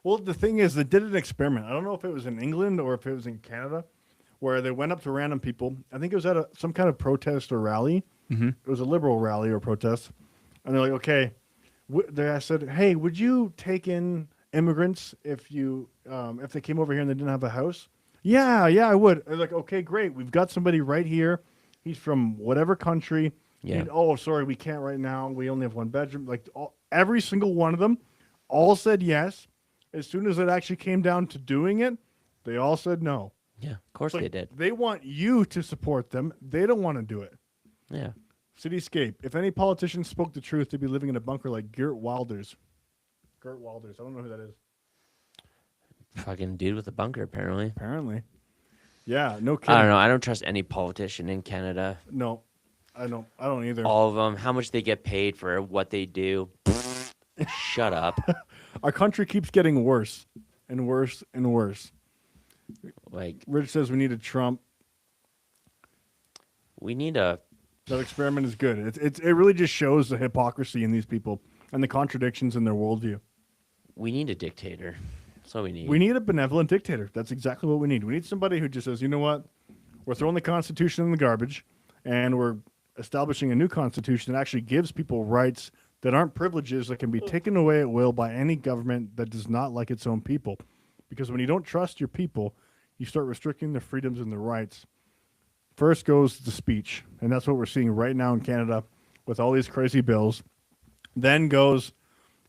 Well, the thing is, they did an experiment. I don't know if it was in England or if it was in Canada, where they went up to random people. I think it was at some kind of protest or rally. Mm-hmm. It was a liberal rally or protest. And they're like, okay. I said, hey, would you take in immigrants if they came over here and they didn't have a house? Yeah, I would. They're like, okay, great. We've got somebody right here. He's from whatever country. Yeah. Oh, sorry, we can't right now. We only have one bedroom. Like every single one of them all said yes. As soon as it actually came down to doing it, they all said no. Yeah, of course they did. They want you to support them. They don't want to do it. Yeah. Cityscape. If any politician spoke the truth, they'd be living in a bunker like Geert Wilders. Geert Wilders. I don't know who that is. Fucking dude with a bunker, apparently. Apparently. Yeah, no kidding. I don't know. I don't trust any politician in Canada. No, I don't either. All of them. How much they get paid for what they do. Shut up. Our country keeps getting worse and worse and worse. Like Rich says we need a Trump. We need a... That experiment is good. It really just shows the hypocrisy in these people and the contradictions in their worldview. We need a dictator. That's what we need. We need a benevolent dictator. That's exactly what we need. We need somebody who just says, you know what? We're throwing the Constitution in the garbage, and we're establishing a new Constitution that actually gives people rights that aren't privileges that can be taken away at will by any government that does not like its own people. Because when you don't trust your people, you start restricting their freedoms and their rights. First goes the speech, and that's what we're seeing right now in Canada with all these crazy bills. Then goes,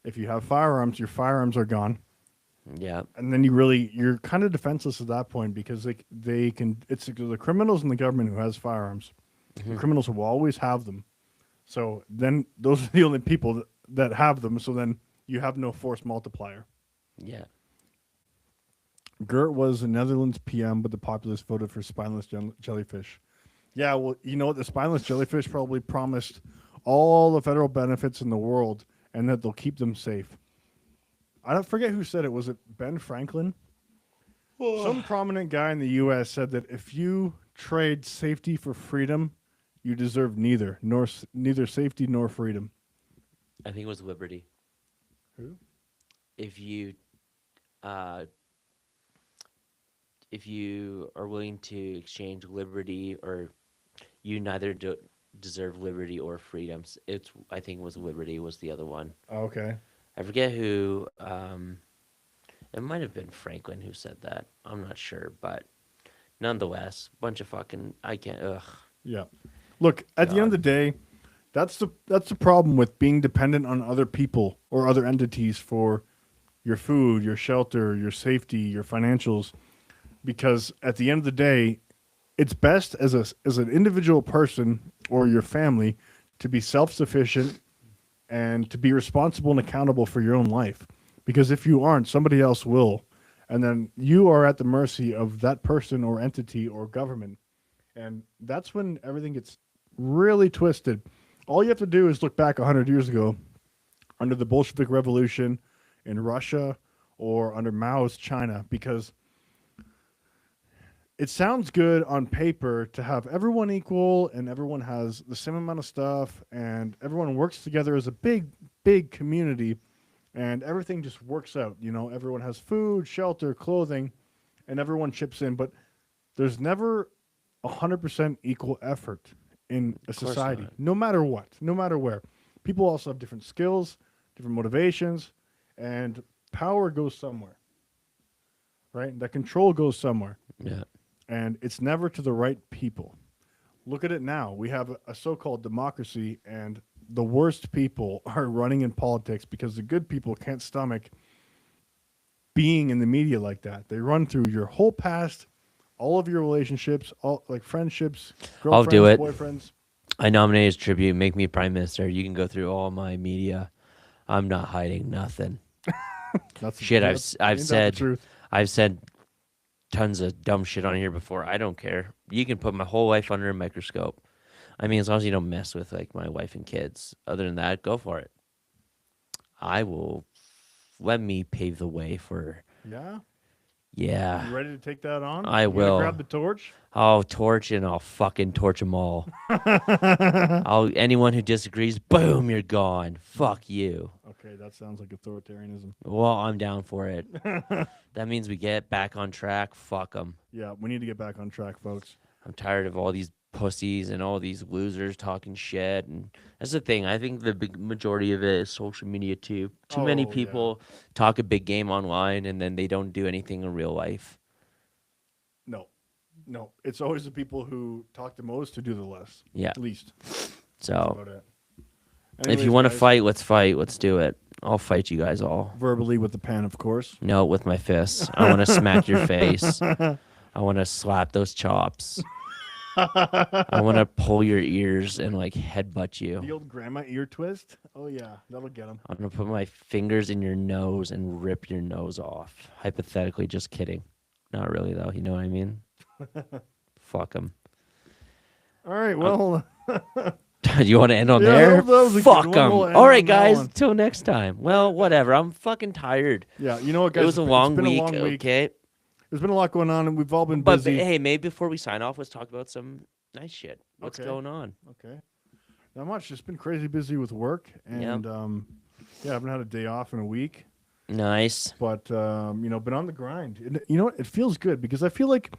if you have firearms, your firearms are gone. Yeah. And then you're kind of defenseless at that point, because they can, it's the criminals in the government who has firearms. Mm-hmm. The criminals will always have them. So then those are the only people that have them. So then you have no force multiplier. Yeah. Geert was a Netherlands PM, but the populace voted for spineless jellyfish. Yeah, well, you know what? The spineless jellyfish probably promised all the federal benefits in the world and that they'll keep them safe. I don't forget who said it. Was it Ben Franklin? Some prominent guy in the U.S. said that if you trade safety for freedom, you deserve neither safety nor freedom. I think it was liberty. Who? If you are willing to exchange liberty, or you neither deserve liberty or freedoms. I think it was liberty was the other one. Oh, okay. I forget who. It might have been Franklin who said that. I'm not sure, but nonetheless, bunch of fucking. I can't. Ugh. Yeah. Look, at the end of the day, that's the problem with being dependent on other people or other entities for your food, your shelter, your safety, your financials. Because at the end of the day, it's best as an individual person or your family to be self-sufficient and to be responsible and accountable for your own life. Because if you aren't, somebody else will. And then you are at the mercy of that person or entity or government. And that's when everything gets really twisted. All you have to do is look back 100 years ago under the Bolshevik Revolution in Russia or under Mao's China, because it sounds good on paper to have everyone equal and everyone has the same amount of stuff and everyone works together as a big community and everything just works out. You know, everyone has food, shelter, clothing, and everyone chips in. But there's never 100% equal effort in a society, no matter what, no matter where. People also have different skills, different motivations, and power goes somewhere, right? That control goes somewhere. Yeah. And it's never to the right people. Look at it now. We have a so-called democracy, and the worst people are running in politics because the good people can't stomach being in the media like that. They run through your whole past, all of your relationships, all like friendships, girlfriends, I'll do it. boyfriends. I nominate as tribute. Make me prime minister. You can go through all my media. I'm not hiding nothing. Shit, I've said tons of dumb shit on here before. I don't care. You can put my whole life under a microscope. I mean, as long as you don't mess with like my wife and kids. Other than that, go for it. I will. Let me pave the way for. Yeah. Yeah. You ready to take that on? I will. Grab the torch. I'll torch and I'll fucking torch them all. Anyone who disagrees, boom, you're gone. Fuck you. Okay, that sounds like authoritarianism. Well, I'm down for it. That means we get back on track. Fuck them. Yeah, we need to get back on track, folks. I'm tired of all these pussies and all these losers talking shit. And that's the thing. I think the big majority of it is social media too. Too many people talk a big game online and then they don't do anything in real life. No, it's always the people who talk the most who do the less. Yeah. Least. So, Anyways, if you want to guys, fight, let's fight. Let's do it. I'll fight you guys all. Verbally with the pen, of course. No, with my fists. I want to smack your face. I want to slap those chops. I want to pull your ears and like headbutt you. The old grandma ear twist? Oh, yeah, that'll get them. I'm going to put my fingers in your nose and rip your nose off. Hypothetically, just kidding. Not really, though. You know what I mean? Fuck them. All right, well. You want to end on there? Fuck them. All right, guys. Till next time. Well, whatever. I'm fucking tired. Yeah, you know what, guys? It was a long week. Okay. There's been a lot going on, and we've all been But busy. hey, maybe before we sign off, let's talk about some nice shit. What's going on? Okay. Not much. Just been crazy busy with work, and I haven't had a day off in a week. Nice. But been on the grind. And, you know what? It feels good because I feel like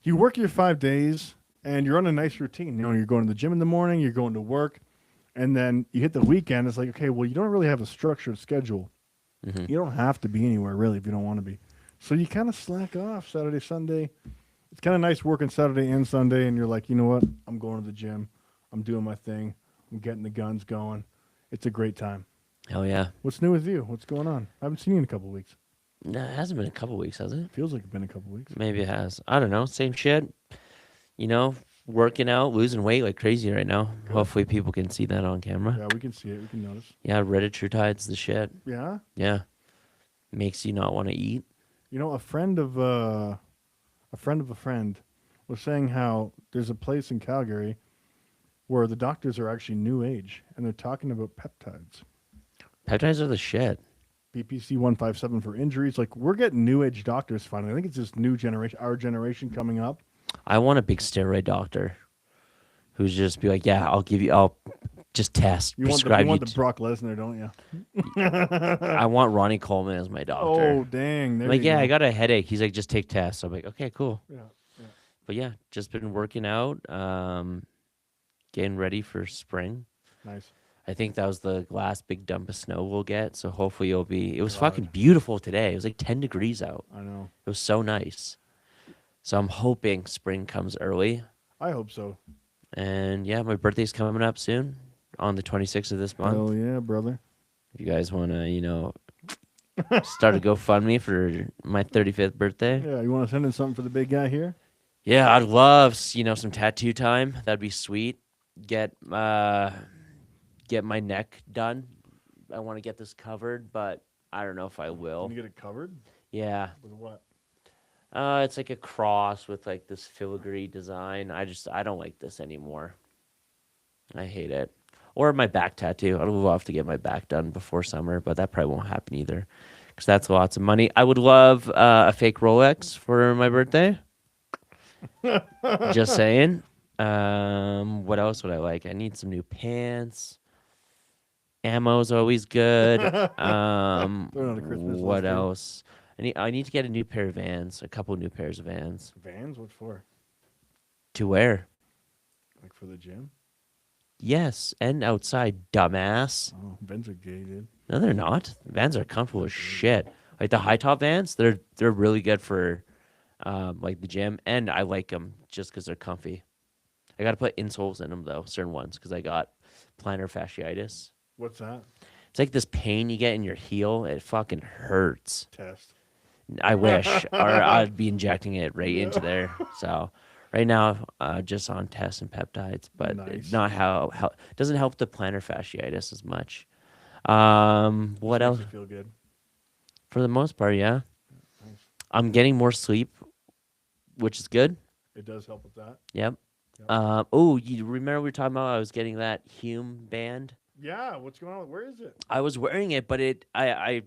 you work your 5 days and you're on a nice routine. You know, you're going to the gym in the morning, you're going to work, and then you hit the weekend. It's like, okay, well, you don't really have a structured schedule. Mm-hmm. You don't have to be anywhere really if you don't want to be. So you kind of slack off Saturday, Sunday. It's kind of nice working Saturday and Sunday, and you're like, you know what? I'm going to the gym. I'm doing my thing. I'm getting the guns going. It's a great time. Hell yeah. What's new with you? What's going on? I haven't seen you in a couple of weeks. No, it hasn't been a couple weeks, has it? Feels like it's been a couple weeks. Maybe it has. I don't know. Same shit. You know, working out, losing weight like crazy right now. Good. Hopefully people can see that on camera. Yeah, we can see it. We can notice. Yeah, Reddit True Tide's the shit. Yeah? Yeah. Makes you not want to eat. You know, a friend of a friend was saying how there's a place in Calgary where the doctors are actually new age, and they're talking about peptides. Peptides are the shit. BPC 157 for injuries. Like, we're getting new age doctors finally. I think it's this new generation, our generation coming up. I want a big steroid doctor who's just be like, yeah, I'll just test. You want the Brock Lesnar, don't you? I want Ronnie Coleman as my doctor. Oh, dang. There like, you yeah, go. I got a headache. He's like, just take tests. I'm like, okay, cool. Yeah. But yeah, just been working out, getting ready for spring. Nice. I think that was the last big dump of snow we'll get. So hopefully it was fucking beautiful today. It was like 10 degrees out. I know. It was so nice. So I'm hoping spring comes early. I hope so. And yeah, my birthday's coming up soon on the 26th of this month. Oh yeah, brother. If you guys want to, start a GoFundMe for my 35th birthday. Yeah, you want to send in something for the big guy here? Yeah, I'd love, some tattoo time. That'd be sweet. Get my neck done. I want to get this covered, but I don't know if I will. Can you get it covered? Yeah. With what? It's like a cross with like this filigree design. I don't like this anymore. I hate it. Or my back tattoo. I'd love to get my back done before summer, but that probably won't happen either because that's lots of money. I would love a fake Rolex for my birthday. Just saying. What else would I like? I need some new pants. Ammo's always good. What else? I need to get a new pair of Vans. A couple new pairs of Vans. Vans? What for? To wear. Like for the gym? Yes, and outside, dumbass. Oh, Vans are gay, dude. No, they're not. Vans are comfortable as shit. Like the high top Vans, they're really good for like the gym, and I like them just because they're comfy. I got to put insoles in them though, certain ones, because I got plantar fasciitis. What's that? It's like this pain you get in your heel. It fucking hurts. Test. I wish, or I'd be injecting it right into there. So right now, just on tests and peptides, but it's not how doesn't help the plantar fasciitis as much. What else? Makes you feel good. For the most part, yeah. Nice. I'm getting more sleep, which is good. It does help with that. Yep. You remember we were talking about I was getting that Hume band? Yeah, what's going on? Where is it? I was wearing it, but I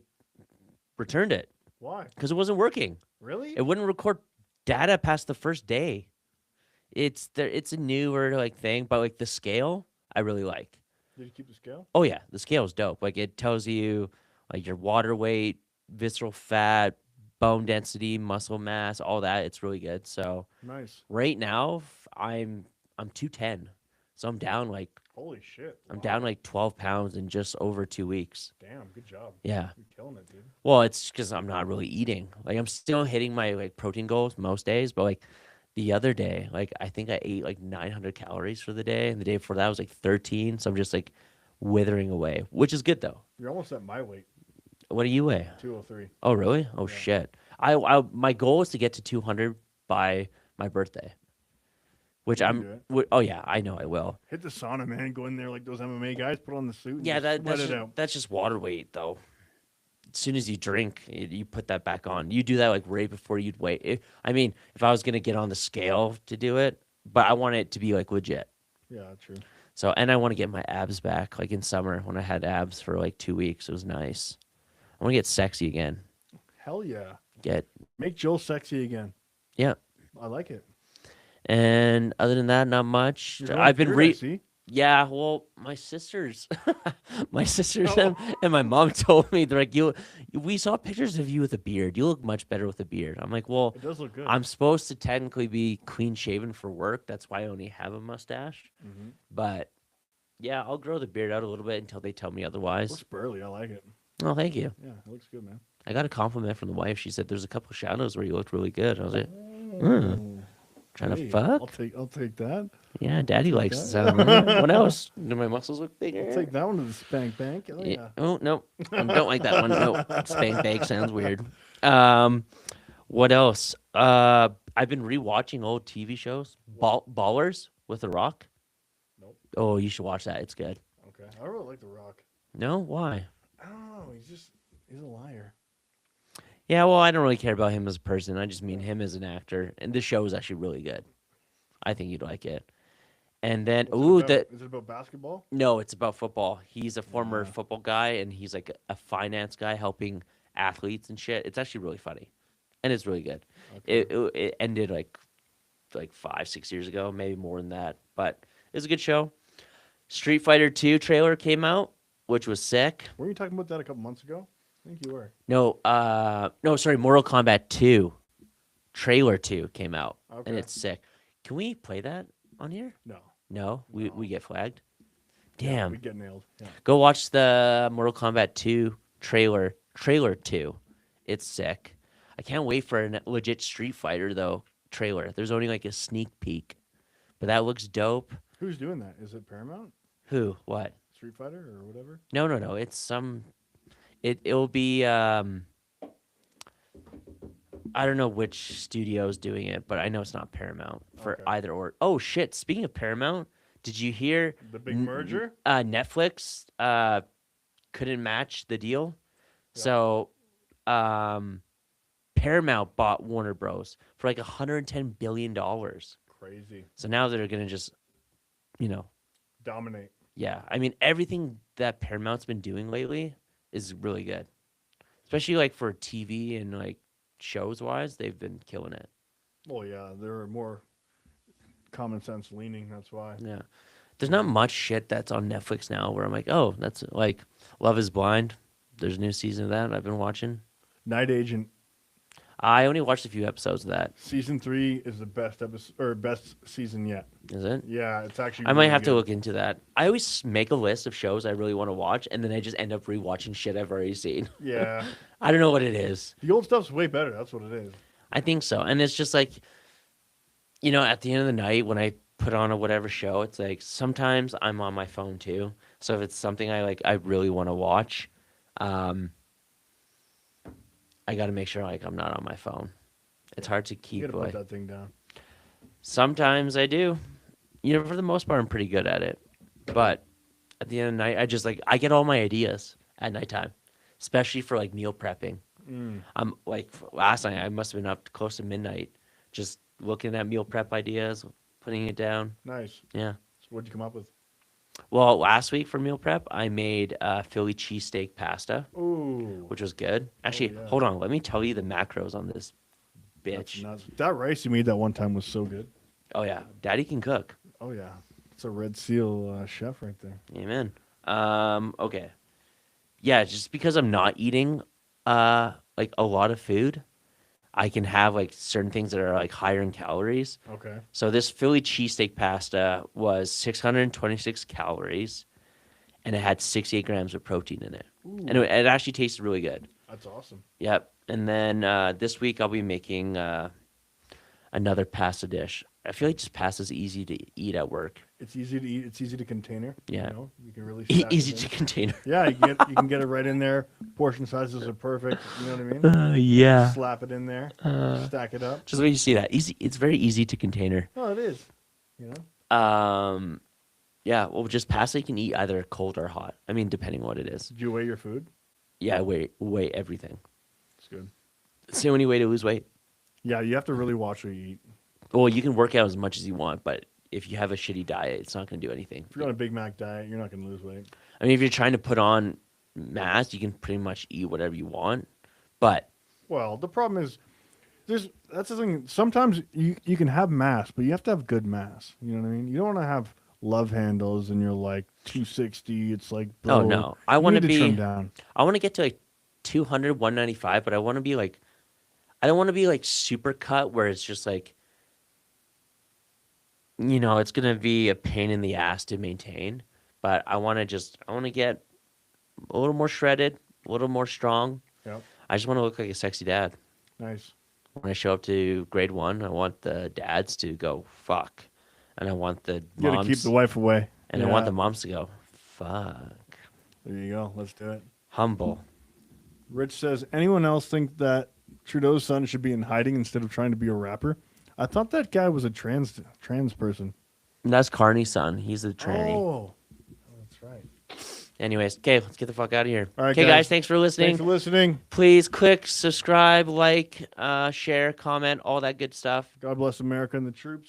returned it. Why? Because it wasn't working. Really? It wouldn't record data past the first day. It's a newer like thing, but like the scale I really like. Did you keep the scale? Oh yeah, the scale is dope. Like it tells you like your water weight, visceral fat, bone density, muscle mass, all that. It's really good. So nice. Right now I'm 210. So I'm down like holy shit. I'm down like 12 pounds in just over 2 weeks. Damn, good job. Yeah. You're killing it, dude. Well, it's because I'm not really eating. Like I'm still hitting my like protein goals most days, but like the other day, like I think I ate like 900 calories for the day, and the day before that was like 13. So I'm just like withering away, which is good though. You're almost at my weight. What do you weigh? 203. Oh really? Oh yeah. Shit. I my goal is to get to 200 by my birthday. Which oh yeah, I know I will. Hit the sauna, man. Go in there like those MMA guys. Put on the suit. And Yeah, that's that's just water weight though. As soon as you drink, you put that back on. You do that like right before you'd weigh. If I was gonna get on the scale to do it, but I want it to be like legit. Yeah, true. So, and I want to get my abs back. Like in summer when I had abs for like 2 weeks, it was nice. I want to get sexy again. Hell yeah. Make Joel sexy again. Yeah. I like it. And other than that, not much. I've been Yeah, well, my sisters, and my mom told me, they're like, we saw pictures of you with a beard. You look much better with a beard. I'm like, well, it does look good. I'm supposed to technically be clean shaven for work. That's why I only have a mustache. Mm-hmm. But yeah, I'll grow the beard out a little bit until they tell me otherwise. It looks burly. I like it. Oh, thank you. Yeah, it looks good, man. I got a compliment from the wife. She said there's a couple shadows where you looked really good. I was like, trying to fuck? I'll take that. Yeah, Daddy likes the sound of that. What else? Do my muscles look bigger? I'll take that one to the spank bank. Oh, yeah. Oh, no. I don't like that one. No. Spank bank sounds weird. What else? I've been rewatching old TV shows. Ballers with The Rock. Nope. Oh, you should watch that. It's good. Okay. I really like The Rock. No? Why? I don't know. He's a liar. Yeah, well, I don't really care about him as a person. I just mean him as an actor. And this show is actually really good. I think you'd like it. And then, is it about basketball? No, it's about football. He's a former football guy, and he's like a finance guy helping athletes and shit. It's actually really funny, and it's really good. Okay. It ended like like 5-6 years ago, maybe more than that. But it was a good show. Street Fighter 2 trailer came out, which was sick. Were you talking about that a couple months ago? I think you were. No, sorry, Mortal Kombat 2 trailer 2 came out, and it's sick. Can we play that on here? No, we get flagged. Damn, yeah, we get nailed. Yeah. Go watch the Mortal Kombat 2 trailer 2. It's sick. I can't wait for a legit Street Fighter though trailer. There's only like a sneak peek, but that looks dope. Who's doing that? Is it Paramount? Who? What? Street Fighter or whatever? No. It's some. It'll be. I don't know which studio's doing it, but I know it's not Paramount for either or. Oh shit! Speaking of Paramount, did you hear the big merger? Netflix couldn't match the deal, so Paramount bought Warner Bros. For like $110 billion. Crazy. So now they're gonna just, dominate. Yeah, I mean everything that Paramount's been doing lately is really good, especially like for TV and like shows wise, they've been killing it. Well, yeah, they're more common sense leaning. That's why. Yeah, there's not much shit that's on Netflix now where I'm like, oh, that's like Love Is Blind. There's a new season of that I've been watching. Night Agent. I only watched a few episodes of that. Season 3 is the best episode or best season yet. Is it? Yeah, it's actually. I might have to look into that. I always make a list of shows I really want to watch, and then I just end up rewatching shit I've already seen. Yeah. I don't know what it is. The old stuff's way better. That's what it is. I think so, and it's just like, at the end of the night when I put on a whatever show, it's like sometimes I'm on my phone too. So if it's something I really want to watch, I got to make sure I'm not on my phone. It's hard to keep. You gotta put that thing down. Sometimes I do. For the most part, I'm pretty good at it. But at the end of the night, I get all my ideas at nighttime, especially for meal prepping. I'm last night I must have been up close to midnight, just looking at meal prep ideas, putting it down. Nice. Yeah. So what'd you come up with? Well, last week for meal prep, I made Philly cheesesteak pasta, Ooh. which was good. Actually, hold on. Let me tell you the macros on this bitch. That rice you made that one time was so good. Oh, yeah. Daddy can cook. Oh, yeah. It's a Red Seal chef right there. Amen. Okay. Yeah, just because I'm not eating a lot of food, I can have certain things that are higher in calories. Okay. So this Philly cheesesteak pasta was 626 calories, and it had 68 grams of protein in it. Ooh. And it actually tasted really good. That's awesome. Yep. And then this week I'll be making another pasta dish. I feel like just pasta's easy to eat at work. It's easy to eat. It's easy to container. Yeah. You can really easy to container. Yeah, you can get it right in there. Portion sizes are perfect. You know what I mean? Yeah. Slap it in there. Stack it up. Just when you see that, easy. It's very easy to container. Oh, it is. Yeah. Well, just pasta you can eat either cold or hot. I mean, depending what it is. Do you weigh your food? Yeah, I weigh everything. That's good. It's the only way to lose weight. Yeah, you have to really watch what you eat. Well, you can work out as much as you want, but if you have a shitty diet, it's not going to do anything. If you're on a Big Mac diet, you're not going to lose weight. I mean, if you're trying to put on mass, you can pretty much eat whatever you want. But well, the problem is, that's the thing. Sometimes you can have mass, but you have to have good mass. You know what I mean? You don't want to have love handles and you're 260. It's bro, oh no, I want to be. Trim down. I want to get to 200, 195, but I want to be I don't want to be super cut where it's just it's going to be a pain in the ass to maintain, but I want to get a little more shredded, a little more strong. Yep. I just want to look like a sexy dad. Nice. When I show up to grade 1, I want the dads to go, fuck. And I want the moms. You got to keep the wife away. And I want the moms to go, fuck. There you go. Let's do it. Humble. Rich says, anyone else think that Trudeau's son should be in hiding instead of trying to be a rapper? I thought that guy was a trans person. And that's Carney's son. He's a tranny. Oh, that's right. Anyways, okay, let's get the fuck out of here. All right, okay, guys, thanks for listening. Thanks for listening. Please click subscribe, like, share, comment, all that good stuff. God bless America and the troops.